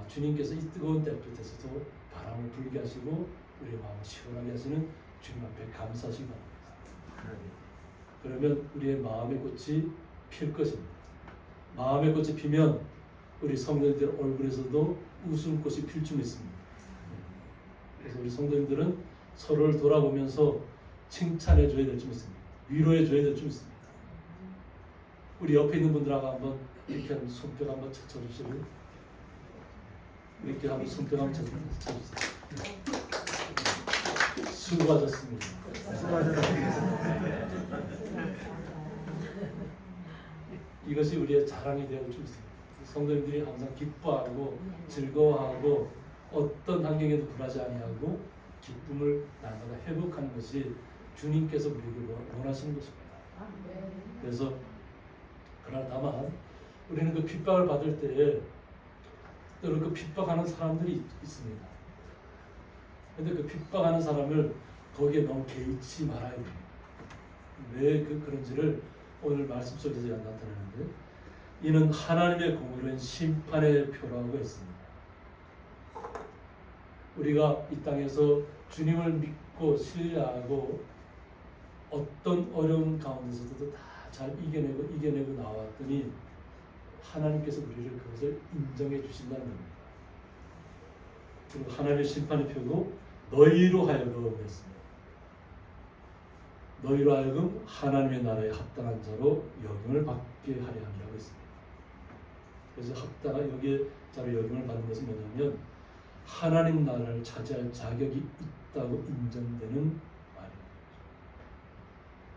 주님께서 이 뜨거운 때앞에서도 바람을 불게 하시고 우리의 마음을 시원하게 하시는 주님 앞에 감사하시기 바랍니다. 그러면 우리의 마음의 꽃이 필 것입니다. 마음의 꽃이 피면 우리 성도님들 얼굴에서도 웃음꽃이 필 줄 믿습니다. 그래서 우리 성도님들은 서로를 돌아보면서 칭찬해 줘야 될 줄 믿습니다. 위로해 줘야 될 줄 믿습니다. 우리 옆에 있는 분들하고 한번 이렇게 한번 손뼉 한번 쳐주시고요. 이렇게 한번 손뼉 한번 쳐주세요. 수고하셨습니다. 이것이 우리의 자랑이 되어 줄 있습니다. 성도님들이 항상 기뻐하고 즐거워하고 어떤 환경에도 굴하지 아니하고 기쁨을 날마다 회복하는 것이 주님께서 우리에게 원하시는 것입니다. 그래서 그러나 다만 우리는 그 핍박을 받을 때에 때로 그 핍박하는 사람들이 있습니다. 근데 그 핍박하는 사람을 거기에 너무 개의치 말아야 됩니다. 왜 그런지를 오늘 말씀 속에서 나타내는데, 이는 하나님의 공의로운 심판의 표라고 했습니다. 우리가 이 땅에서 주님을 믿고 신뢰하고 어떤 어려운 가운데서도 다 잘 이겨내고 나왔더니 하나님께서 우리를 그것을 인정해 주신다는 겁니다. 그리고 하나님의 심판의 표도 너희로 하여금 했습니다. 너희로 하여금 하나님의 나라에 합당한 자로 여김을 받게 하려 함이라고 했습니다. 그래서 합당한 여기에 자로 여김을 받는 것은 뭐냐면 하나님 나라를 차지할 자격이 있다고 인정되는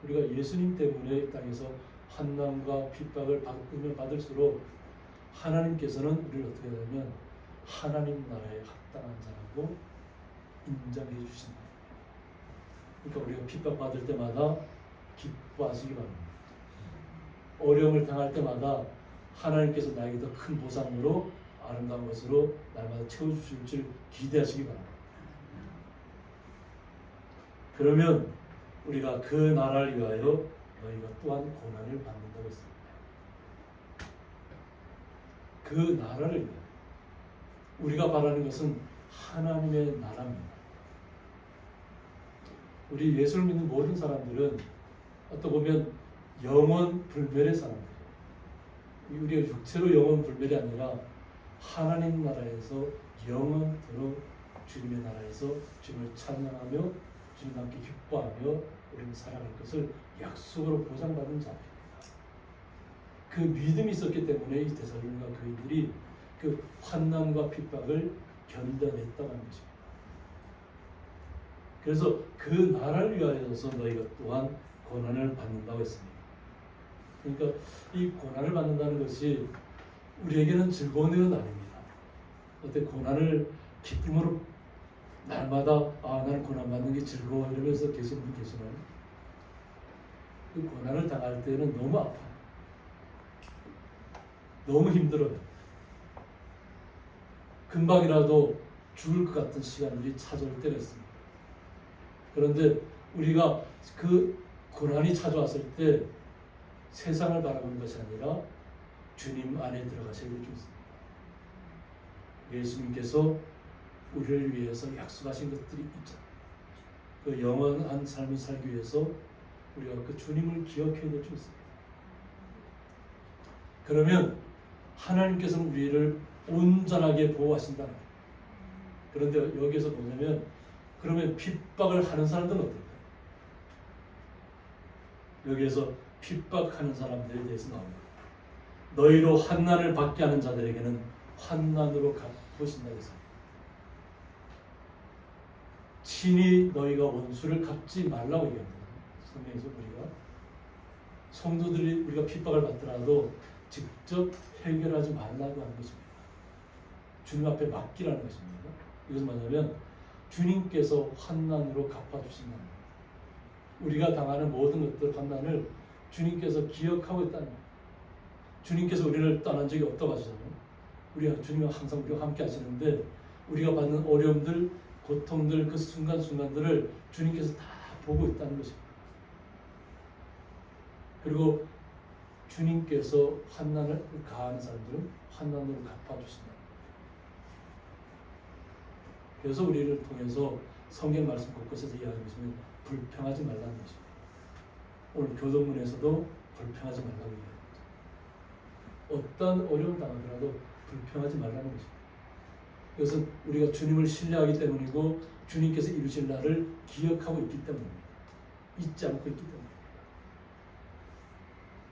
우리가 예수님 때문에 이 땅에서 환난과 핍박을 받으면 받을수록 하나님께서는 우리를 어떻게 하냐면 하나님 나라에 합당한 자라고 인정해 주신다. 그러니까 우리가 핍박받을 때마다 기뻐하시기 바랍니다. 어려움을 당할 때마다 하나님께서 나에게 더 큰 보상으로 아름다운 것으로 날마다 채워주실 줄 기대하시기 바랍니다. 그러면 우리가 그 나라를 위하여 너희가 또한 고난을 받는다고 했습니다. 그 나라를 위하여 우리가 바라는 것은 하나님의 나라입니다. 우리 예수를 믿는 모든 사람들은 어떻게 보면 영원 불멸의 사람들, 우리가 육체로 영원 불멸이 아니라 하나님 나라에서 영원토록 주님의 나라에서 주님을 찬양하며 주님과 함께 기뻐하며 우리는 살아갈 것을 약속으로 보장받은 자입니다. 그 믿음이 있었기 때문에 이 데살로니가 교인들이 그 환난과 핍박을 견뎌냈다고 하는 것입니다. 그래서 그 나라를 위하여서 너희가 또한 고난을 받는다고 했습니다. 그러니까 이 고난을 받는다는 것이 우리에게는 즐거운 일은 아닙니다. 어때 고난을 기쁨으로 날마다 나는 고난 받는 게 즐거워 이러면서 계시는 분 계시나요? 그 고난을 당할 때는 너무 아파요. 너무 힘들어요. 금방이라도 죽을 것 같은 시간들이 찾아올 때가 있습니다. 그런데 우리가 그 고난이 찾아왔을 때 세상을 바라보는 것이 아니라 주님 안에 들어가셔야 될 줄 있습니다. 예수님께서 우리를 위해서 약속하신 것들이 있잖아요. 그 영원한 삶을 살기 위해서 우리가 그 주님을 기억해야 될 줄 있습니다. 그러면 하나님께서는 우리를 온전하게 보호하신다는 거예요. 그런데 여기에서 보냐면 그러면 핍박을 하는 사람들은 어떨까요? 여기에서 핍박하는 사람들에 대해서 나옵니다. 너희로 환난을 받게 하는 자들에게는 환난으로 갚으신다고 했습니다. 친히 너희가 원수를 갚지 말라고 얘기합니다. 성경에서 우리가 성도들이 우리가 핍박을 받더라도 직접 해결하지 말라고 하는 것입니다. 주님 앞에 맡기라는 것입니다. 이것은 뭐냐면 주님께서 환난으로 갚아주신다는 거예요. 우리가 당하는 모든 것들 환난을 주님께서 기억하고 있다는 거예요. 주님께서 우리를 떠난 적이 없다고 하시잖아요. 우리가 주님과 항상 우리와 함께 하시는데 우리가 받는 어려움들, 고통들, 그 순간순간들을 주님께서 다 보고 있다는 것입니다. 그리고 주님께서 환난을 가하는 사람들은 환난으로 갚아주신다. 그래서 우리를 통해서 성경 말씀 곳곳에서 이야기하는 것은 불평하지 말라는 것입니다. 오늘 교동문에서도 불평하지 말라고 얘기합니다. 어떤 어려움 당하더라도 불평하지 말라는 것입니다. 이것은 우리가 주님을 신뢰하기 때문이고 주님께서 이루실 날을 기억하고 있기 때문입니다. 잊지 않고 있기 때문입니다.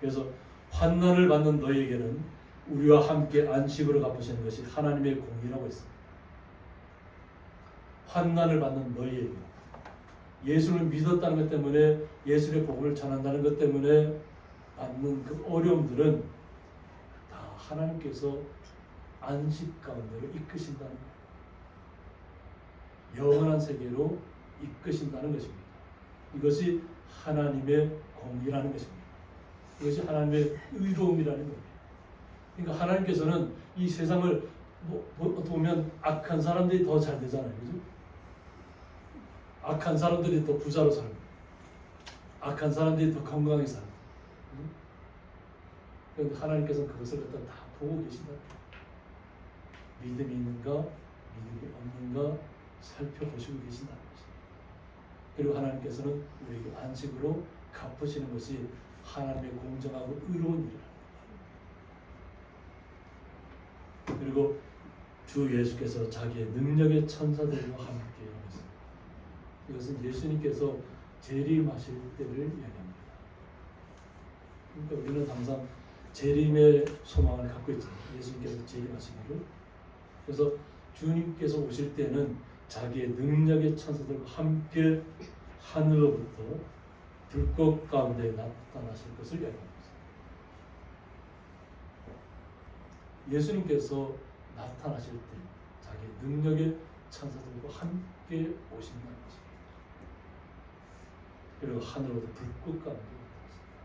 그래서 환난을 받는 너희에게는 우리와 함께 안식으로 갚으시는 것이 하나님의 공의라고 했습니다. 환난을 받는 너희에게 예수를 믿었다는 것 때문에 예수의 복음을 전한다는 것 때문에 받는 그 어려움들은 다 하나님께서 안식 가운데로 이끄신다는 거예요. 영원한 세계로 이끄신다는 것입니다. 이것이 하나님의 공의라는 것입니다. 이것이 하나님의 의로움이라는 거예요. 그러니까 하나님께서는 이 세상을 어떻게 보면 악한 사람들이 더 잘 되잖아요. 그죠? 악한 사람들이 더 부자로 살고, 악한 사람들이 더 건강하게 살고. 그런데 하나님께서는 그것을 갖다 다 보고 계신다. 믿음이 있는가, 믿음이 없는가 살펴보시고 계신다는 것입니다. 그리고 하나님께서는 우리에게 안식으로 갚으시는 것이 하나님의 공정하고 의로운 일이라는 것. 그리고 주 예수께서 자기의 능력의 천사들과 함께 하셨습니다. 이것은 예수님께서 재림하실 때를 이야기합니다. 그러니까 우리는 항상 재림의 소망을 갖고 있잖아요. 예수님께서 재림하시기를. 그래서 주님께서 오실 때는 자기의 능력의 천사들과 함께 하늘로부터 불꽃 가운데 나타나실 것을 이야기합니다. 예수님께서 나타나실 때 자기의 능력의 천사들과 함께 오신다는 것입니다. 그리고 하늘로부터 불꽃 가운데 나타나십니다.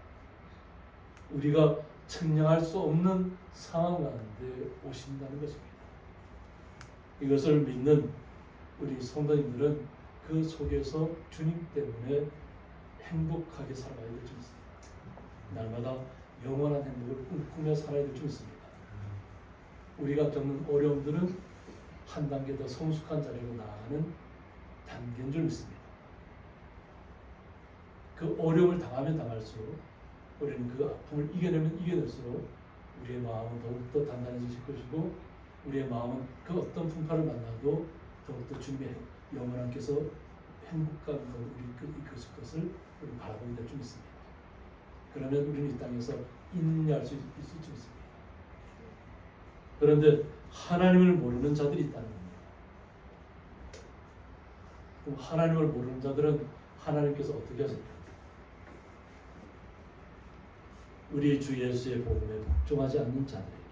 우리가 측량할 수 없는 상황 가운데 오신다는 것입니다. 이것을 믿는 우리 성도님들은 그 속에서 주님 때문에 행복하게 살아가야 될 줄 믿습니다. 날마다 영원한 행복을 꿈꾸며 살아야 될 줄 믿습니다. 우리가 겪는 어려움들은 한 단계 더 성숙한 자리로 나아가는 단계인 줄 믿습니다. 그 어려움을 당하면 당할수록 우리는 그 아픔을 이겨내면 이겨낼수록 우리의 마음은 더욱더 단단해질 것이고 우리의 마음은 그 어떤 풍파를 만나도 더욱더 주님의 영원함께서 행복감으로 우리 이끄실 것을 우리 바라보게 될 줄 믿습니다. 그러면 우리는 이 땅에서 인내할 수 있을 줄 믿습니다. 그런데 하나님을 모르는 자들이 있다는 겁니다. 그럼 하나님을 모르는 자들은 하나님께서 어떻게 하십니까? 우리 주 예수의 복음에 복종하지 않는 자들에게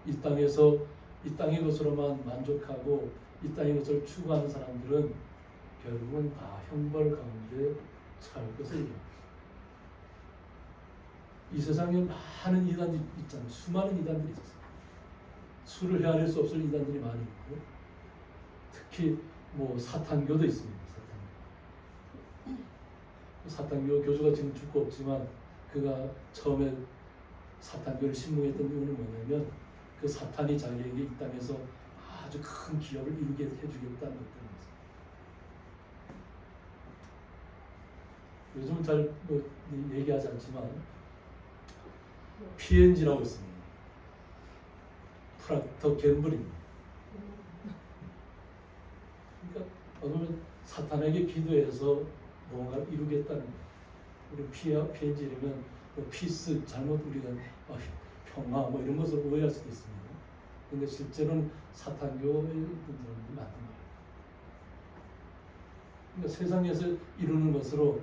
이 땅에서 이 땅의 것으로만 만족하고 이 땅의 것을 추구하는 사람들은 결국은 다 형벌 가운데 처할 것을 얘기합니다. 이 세상에 많은 이단들이 있잖아요. 수많은 이단들이 있어요. 수를 헤아릴 수 없을 이단들이 많이 있고 특히 뭐 사탄교도 있습니다. 사탄교 교주가 지금 죽고 없지만 그가 처음에 사탄교를 신봉했던 이유는 뭐냐면 그 사탄이 자기에게 이 땅에서 아주 큰 기업을 이루게 해주겠다는 것 때문이었어요. 요즘 잘 얘기하지 않지만 PNG라고 있습니다. 프락터 갬블입니다. 그러니까 어쩌면 사탄에게 기도해서 뭔가를 이루겠다는 거예요. 우리 PNG라면 피스 잘못 우리가 평화 뭐 이런 것을 오해할 수도 있습니다. 근데 실제로는 사탄교의 분들은 맞는 거예요. 그러니까 세상에서 이루는 것으로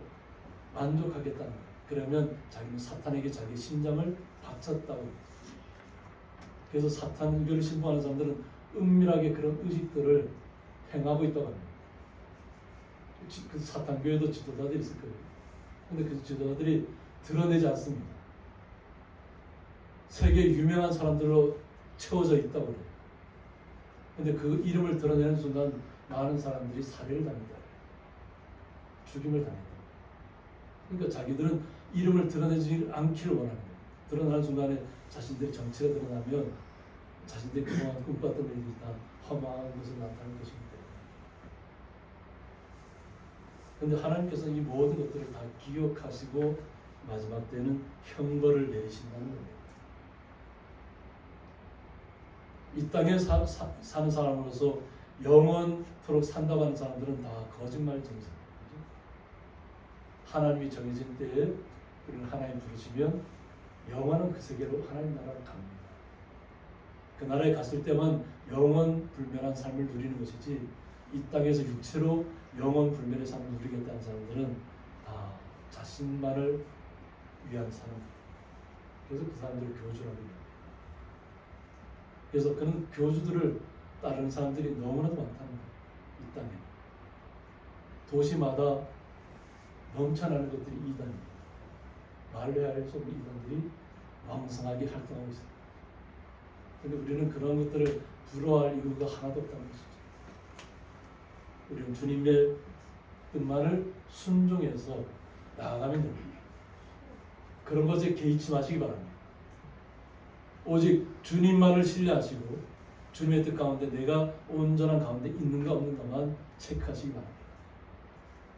만족하겠다는 거예요. 그러면 자기는 사탄에게 자기 심장을 바쳤다고. 그래서 사탄교를 신봉하는 사람들은 은밀하게 그런 의식들을 행하고 있다고 합니다. 그 사탄교에도 지도자들이 있을 거예요. 근데 그 지도자들이 드러내지 않습니다. 세계 유명한 사람들로 채워져 있다고 그래요. 근데 그 이름을 드러내는 순간 많은 사람들이 살해를 당한다. 죽임을 당한다. 그러니까 자기들은 이름을 드러내지 않기를 원하는 거예요. 드러나는 순간에 자신들의 정체가 드러나면 자신들이 그동안 꿈꿨던 일들이 다 허망한 것을 나타내는 것입니다. 그런데 하나님께서는 이 모든 것들을 다 기억하시고 마지막 때는 형벌을 내리신다는 겁니다. 이 땅에 사는 사람으로서 영원토록 산다고 하는 사람들은 다 거짓말 정신입니다. 하나님이 정해진 때에 우리는 하나님 부르시면 영원한 그 세계로 하나님 나라로 갑니다. 그 나라에 갔을 때만 영원 불멸한 삶을 누리는 것이지 이 땅에서 육체로 영원 불멸의 삶을 누리겠다는 사람들은 다 자신만을 위한 사람. 그래서 그 사람들을 교주라고 합니다. 그래서 그는 교주들을 따르는 사람들이 너무나도 많다는 거예요. 이 땅에. 도시마다 넘쳐나는 것들이 이단입니다. 말레아의 속 이단들이 왕성하게 활동하고 있습니다. 그런데 우리는 그런 것들을 부러워할 이유가 하나도 없다는 것이죠. 우리는 주님의 뜻만을 순종해서 나아가면 됩니다. 그런 것에 개의치 마시기 바랍니다. 오직 주님만을 신뢰하시고 주님의 뜻 가운데 내가 온전한 가운데 있는가 없는가만 체크하시기 바랍니다.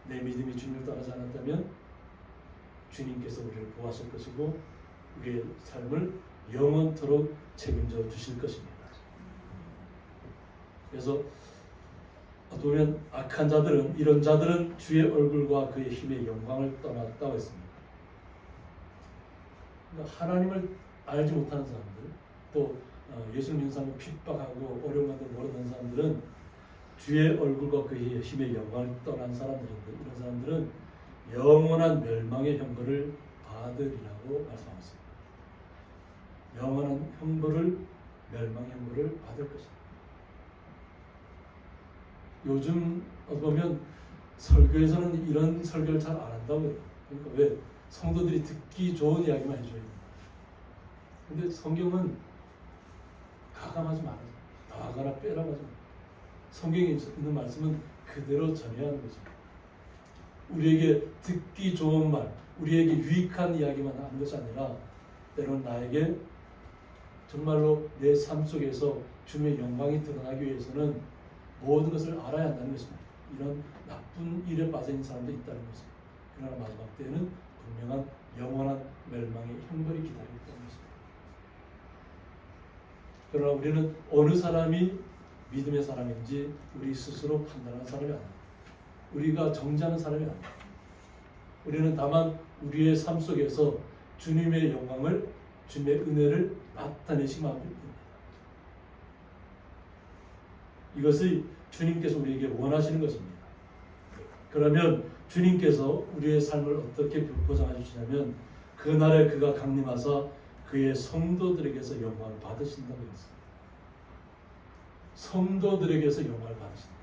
내 믿음이 주님을 따르지 않았다면 주님께서 우리를 보호하실 것이고 우리의 삶을 영원토록 책임져 주실 것입니다. 그래서 어떻게 보면 악한 자들은, 이런 자들은 주의 얼굴과 그의 힘의 영광을 떠났다고 했습니다. 그러니까 하나님을 알지 못하는 사람들, 또 예수를 믿는 사람을 핍박하고 어려운 것을 모르는 사람들은 주의 얼굴과 그의 힘의 영광을 떠난 사람들인데, 이런 사람들은 영원한 멸망의 형벌을 받으리라고 말씀하고 있습니다. 영원한 형벌을, 멸망의 형벌을 받을 것입니다. 요즘 보면 설교에서는 이런 설교를 잘 안 한다고 해요. 그러니까 왜? 성도들이 듣기 좋은 이야기만 해줘야 됩니다. 근데 성경은 가감하지 말아요. 더하거나 빼라고 하지 말아요. 성경에 있는 말씀은 그대로 전해야 하는 거죠. 우리에게 듣기 좋은 말, 우리에게 유익한 이야기만 하는 것이 아니라 때로는 나에게 정말로 내 삶 속에서 주님의 영광이 드러나기 위해서는 모든 것을 알아야 한다는 것입니다. 이런 나쁜 일에 빠진 사람도 있다는 것입니다. 그러나 마지막 때에는 분명한 영원한 멸망의 형벌이 기다리고 있다는 것입니다. 그러나 우리는 어느 사람이 믿음의 사람인지 우리 스스로 판단하는 사람이 아닙니다. 우리가 정죄하는 사람이 아닙니다. 우리는 다만 우리의 삶 속에서 주님의 영광을, 주님의 은혜를 나타내시기만 하면 됩니다. 이것이 주님께서 우리에게 원하시는 것입니다. 그러면 주님께서 우리의 삶을 어떻게 보장해 주시냐면 그날에 그가 강림하사 그의 성도들에게서 영광을 받으신다고 했습니다. 성도들에게서 영광을 받으신다.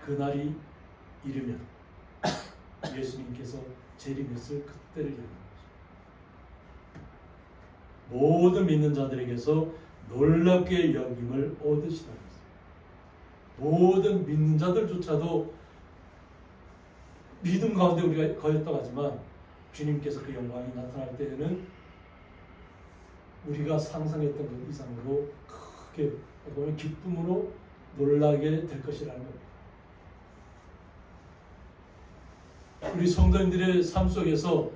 그날이 이르면 예수님께서 재림했을 그때를 얘기하는 거죠. 모든 믿는 자들에게서 놀랍게 여김을 얻으시라고 했습니다. 모든 믿는 자들조차도 믿음 가운데 우리가 거했다고 하지만 주님께서 그 영광이 나타날 때에는 우리가 상상했던 것 이상으로 크게 보면 기쁨으로 놀라게 될 것이라는 겁니다. 우리 성도님들의 삶 속에서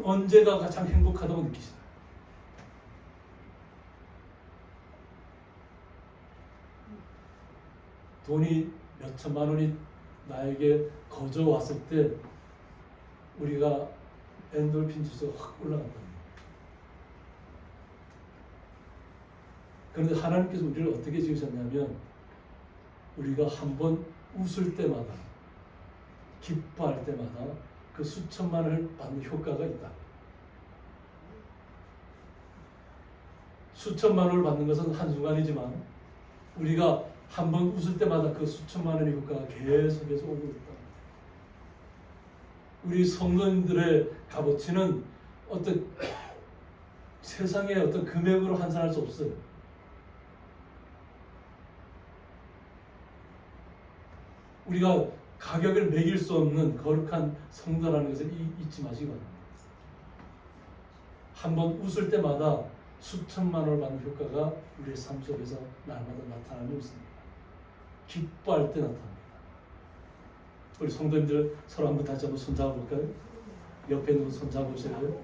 언제가 가장 행복하다고 느끼시나요? 돈이 몇 천만 원이 나에게 거저 왔을 때 우리가 엔돌핀 지수가 확 올라간다. 그런데 하나님께서 우리를 어떻게 지으셨냐면 우리가 한번 웃을 때마다, 기뻐할 때마다 그 수천만 원을 받는 효과가 있다. 수천만 원을 받는 것은 한순간이지만 우리가 한번 웃을 때마다 그 수천만 원의 효과가 계속해서 오고 있다. 우리 성도님들의 값어치는 어떤 세상의 어떤 금액으로 환산할 수 없어요. 우리가 가격을 매길 수 없는 거룩한 성도라는 것을 잊지 마시기 바랍니다. 한번 웃을 때마다 수천만 원을 받는 효과가 우리의 삶 속에서 날마다 나타나고 있습니다. 기뻐할 때 나타납니다. 우리 성도님들 서로 한번 다시 한번 손잡아 볼까요? 옆에 있는 분 손잡아 보실래요?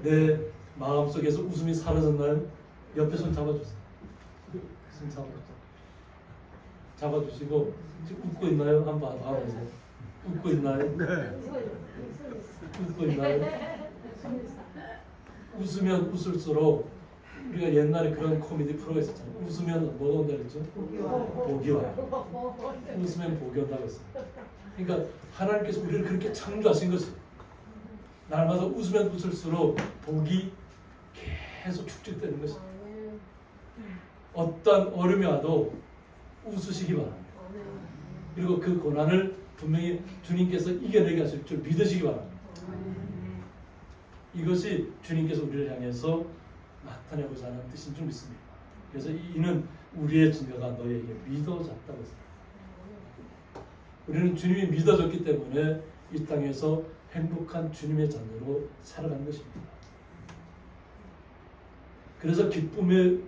내 마음 속에서 웃음이 사라졌나요? 옆에 손 잡아주세요. 손 잡아주시고 지금 웃고 있나요? 한번 봐보세요. 웃고 있나요? 네. 웃고 있나요? 웃으면 웃을수록 우리가 옛날에 그런 코미디 프로가 있었잖아요. 웃으면 뭐가 온다 그랬죠? 복이 와요. 웃으면 복이 온다고 했어요. 그러니까 하나님께서 우리를 그렇게 창조하신 것이 날마다 웃으면 웃을수록 복이 계속 축적되는 것입니다. 어떤 어려움이 와도 웃으시기 바랍니다. 그리고 그 고난을 분명히 주님께서 이겨내게 하실 줄 믿으시기 바랍니다. 이것이 주님께서 우리를 향해서 나타내고자 하는 뜻인 줄 믿습니다. 그래서 이는 우리의 증거가 너에게 믿어졌다고 했습니다. 우리는 주님이 믿어졌기 때문에 이 땅에서 행복한 주님의 자녀로 살아가는 것입니다. 그래서 기쁨의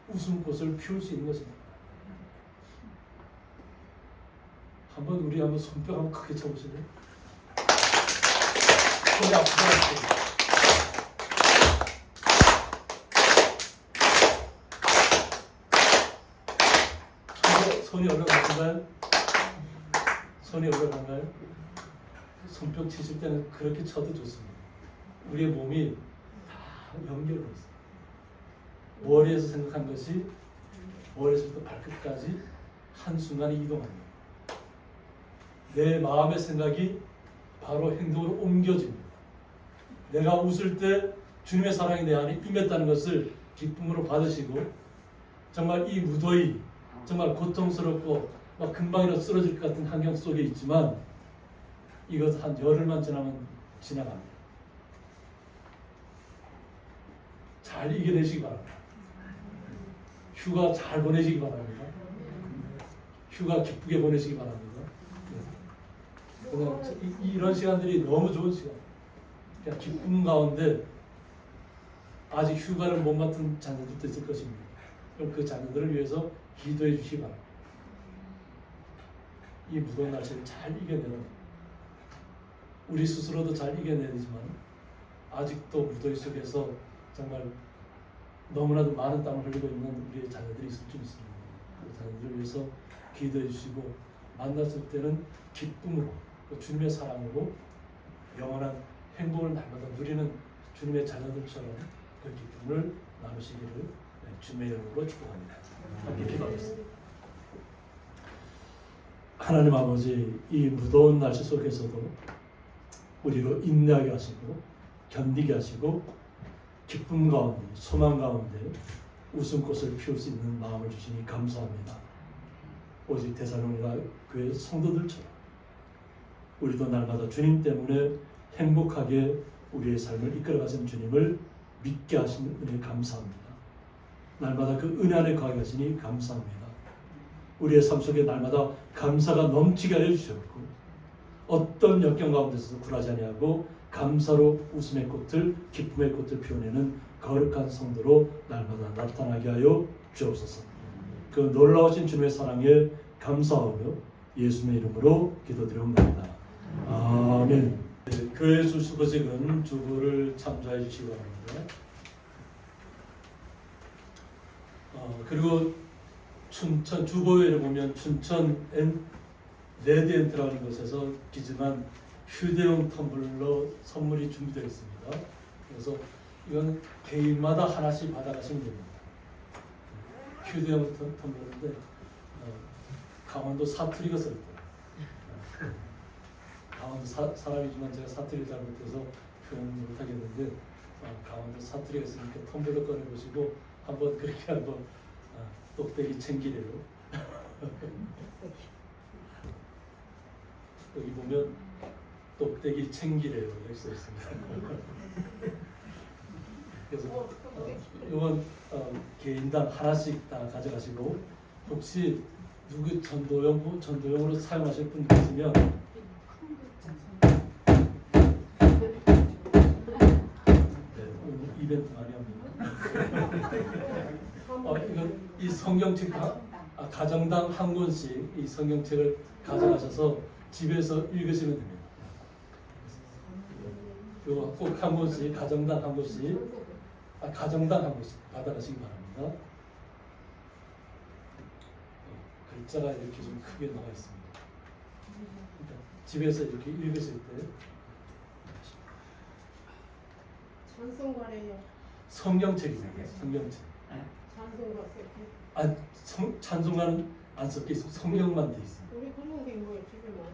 웃음꽃을 피울 수 있는 것입니다. 우리 한번 손뼉 한번 크게 쳐보실래요? 손이 아프다. 손이 올라가신가요? 손이 올라가나요? 손뼉 치실 때는 그렇게 쳐도 좋습니다. 우리의 몸이 다 연결되어 있어요. 머리에서 생각한 것이 머리에서부터 발끝까지 한순간에 이동합니다. 내 마음의 생각이 바로 행동으로 옮겨집니다. 내가 웃을 때 주님의 사랑이 내 안에 임했다는 것을 기쁨으로 받으시고, 정말 이 무더위, 정말 고통스럽고 막 금방이라도 쓰러질 것 같은 환경 속에 있지만 이것 한 열흘만 지나면 지나갑니다. 잘 이겨내시기 바랍니다. 휴가 잘 보내시기 바랍니다. 휴가 기쁘게 보내시기 바랍니다. 그냥 이런 시간들이 너무 좋은 시간. 그냥 기쁨 가운데 아직 휴가를 못 맡은 자녀들도 있을 것입니다. 그럼 그 자녀들을 위해서 기도해 주시기 바랍니다. 이 무거운 날씨를 잘 이겨내는, 우리 스스로도 잘 이겨내지만 아직도 무더위 속에서 정말 너무나도 많은 땀을 흘리고 있는 우리의 자녀들이 있을 줄 믿습니다. 그 자녀들을 위해서 기도해 주시고, 만났을 때는 기쁨으로, 주님의 사랑으로 영원한 행복을 날마다 누리는 주님의 자녀들처럼 그 기쁨을 나누시기를 주님의 이름으로 축복합니다. 함께 기도하겠습니다. 하나님 아버지, 이 무더운 날씨 속에서도 우리로 인내하게 하시고 견디게 하시고 기쁨 가운데, 소망 가운데 웃음꽃을 피울 수 있는 마음을 주시니 감사합니다. 오직 데살로니가 교회 성도들처럼 우리도 날마다 주님 때문에 행복하게 우리의 삶을 이끌어가신 주님을 믿게 하시는 은혜 감사합니다. 날마다 그 은혜 안에 거하게 하시니 감사합니다. 우리의 삶 속에 날마다 감사가 넘치게 하여 주셨고, 어떤 역경 가운데서도 굴하지 아니하고 감사로 웃음의 꽃을, 기쁨의 꽃을 피워내는 거룩한 성도로 날마다 나타나게 하여 주옵소서. 그 놀라우신 주님의 사랑에 감사하며 예수님의 이름으로 기도드립니다. 아멘. 교회 수수거직은 주보를 참조해 주시기 바랍니다. 그리고 춘천 주보회를 보면 춘천 레드엔트라는 곳에서 기증한 휴대용 텀블러 선물이 준비되어 있습니다. 그래서 이건 개인마다 하나씩 받아가시면 됩니다. 휴대용 텀블러인데 강원도 사투리가 써있고, 강원도 사람이지만 제가 사투리를 잘 못해서 표현 못하겠는데 강원도 사투리가 있으니까 텀블러 꺼내보시고 한번 그렇게 한번 똑대기 챙기래요. 여기 보면 똑대기 챙기래요 이렇게 써 있습니다. 그래서 이건 개인당 하나씩 다 가져가시고, 혹시 누구 전도용으로 사용하실 분 있으면 이벤트 많이 합니다. 이건 이 성경책 가정당 한 권씩 이 성경책을 가져가셔서 집에서 읽으시면 됩니다. 꼭 한 권씩, 가정당 한 권씩, 가정당 한 권씩 받아가시기 바랍니다. 글자가 이렇게 좀 크게 나와 있습니다. 그러니까 집에서 이렇게 읽으실 때 찬송가래요. 성경책입니다. 성경책. 찬송가 세트. 찬송가는 안 섞여 있어요. 성경만 돼 있습니다. 우리 그런 게 뭐예요 집에 뭐?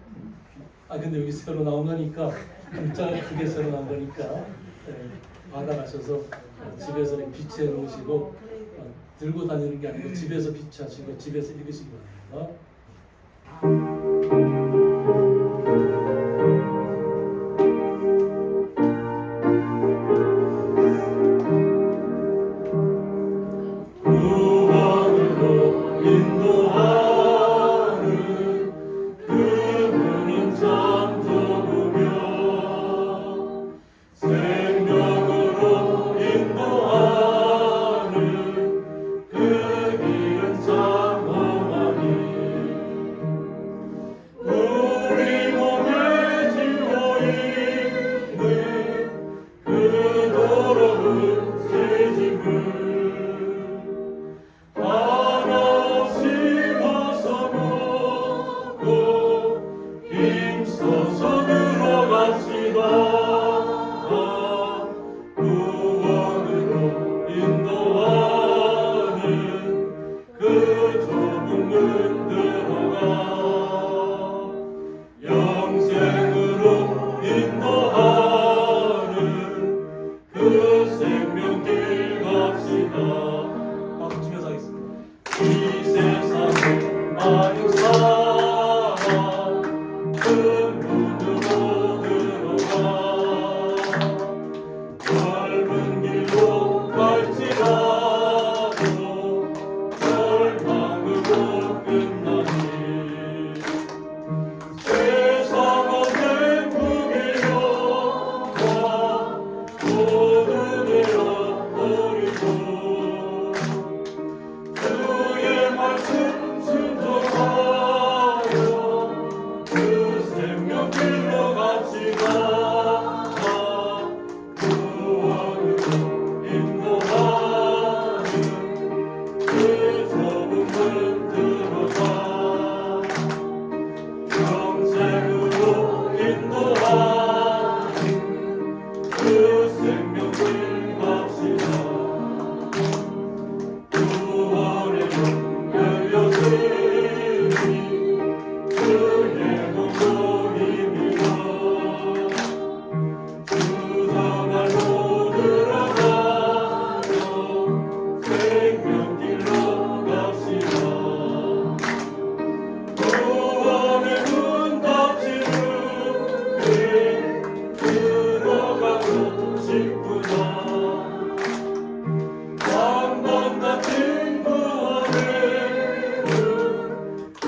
근데 여기 새로 나온 거니까 글자가 크게 새로 나온 거니까 받아가셔서 집에서 이렇게 비치해 놓으시고 들고 다니는 게 아니고 집에서 비치하시고 집에서 읽으시기 바랍니다. 구원으로 인도하는 그분은 참 좋으며 생명으로 인도하는 그 길은 참 험하니 우리 몸에 지워 있는 그 더러운 새 짐을 한없이 벗어놓고 힘써서 들어갑시다. 구원으로 인도하는 그 좁은 문 들어가 영생으로 인도하는 그 생명길 갑시다. 박수 치면서 하겠습니다. 이 세상은 많은 사람 큰 문으로 들어가 넓은 길로 갈지라도 절망으로 끝나니 세상은 행복의 영광 모두 내어버리고 주의 말씀 순종하여 그 생명길로 갑시다. 구원으로 인도하는 그 좁은 문 들어가 영생으로 인도하는 그 생명길 갑시다. 구원의 문 열렸으니 그의 몸도 힘이여 주장하고 들어가서 생명길로 갑시다. 구원의 문 닫히는데 들어가고 싶구나. 한번 닫힌 구원의 문 또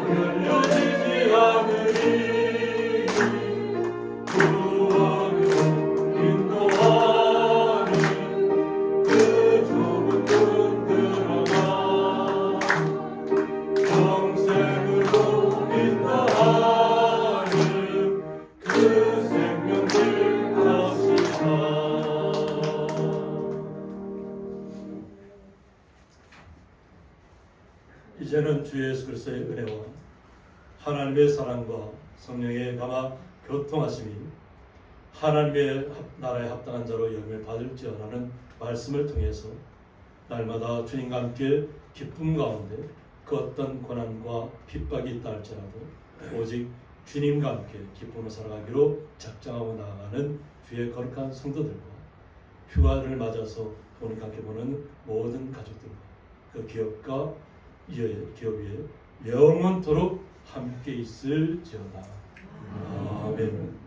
열려지지 않으리. 구원으로 인도하는 그 좁은 문 들어가 영생으로 인도하는 그 생명길 갑시다. 이제는 주 예수 그리스도의 은혜와 하나님의 사랑과 성령의 감화 교통하심이 하나님의 나라에 합당한 자로 여김을 받을지어라는 말씀을 통해서 날마다 주님과 함께 기쁨 가운데 그 어떤 고난과 핍박이 있다 할지라도 오직 주님과 함께 기쁨을 살아가기로 작정하고 나아가는 주의 거룩한 성도들과 휴가를 맞아서 부모님과 함께 보는 모든 가족들과 그 기업과 기업이 영원토록 함께 있을지어다. 아멘.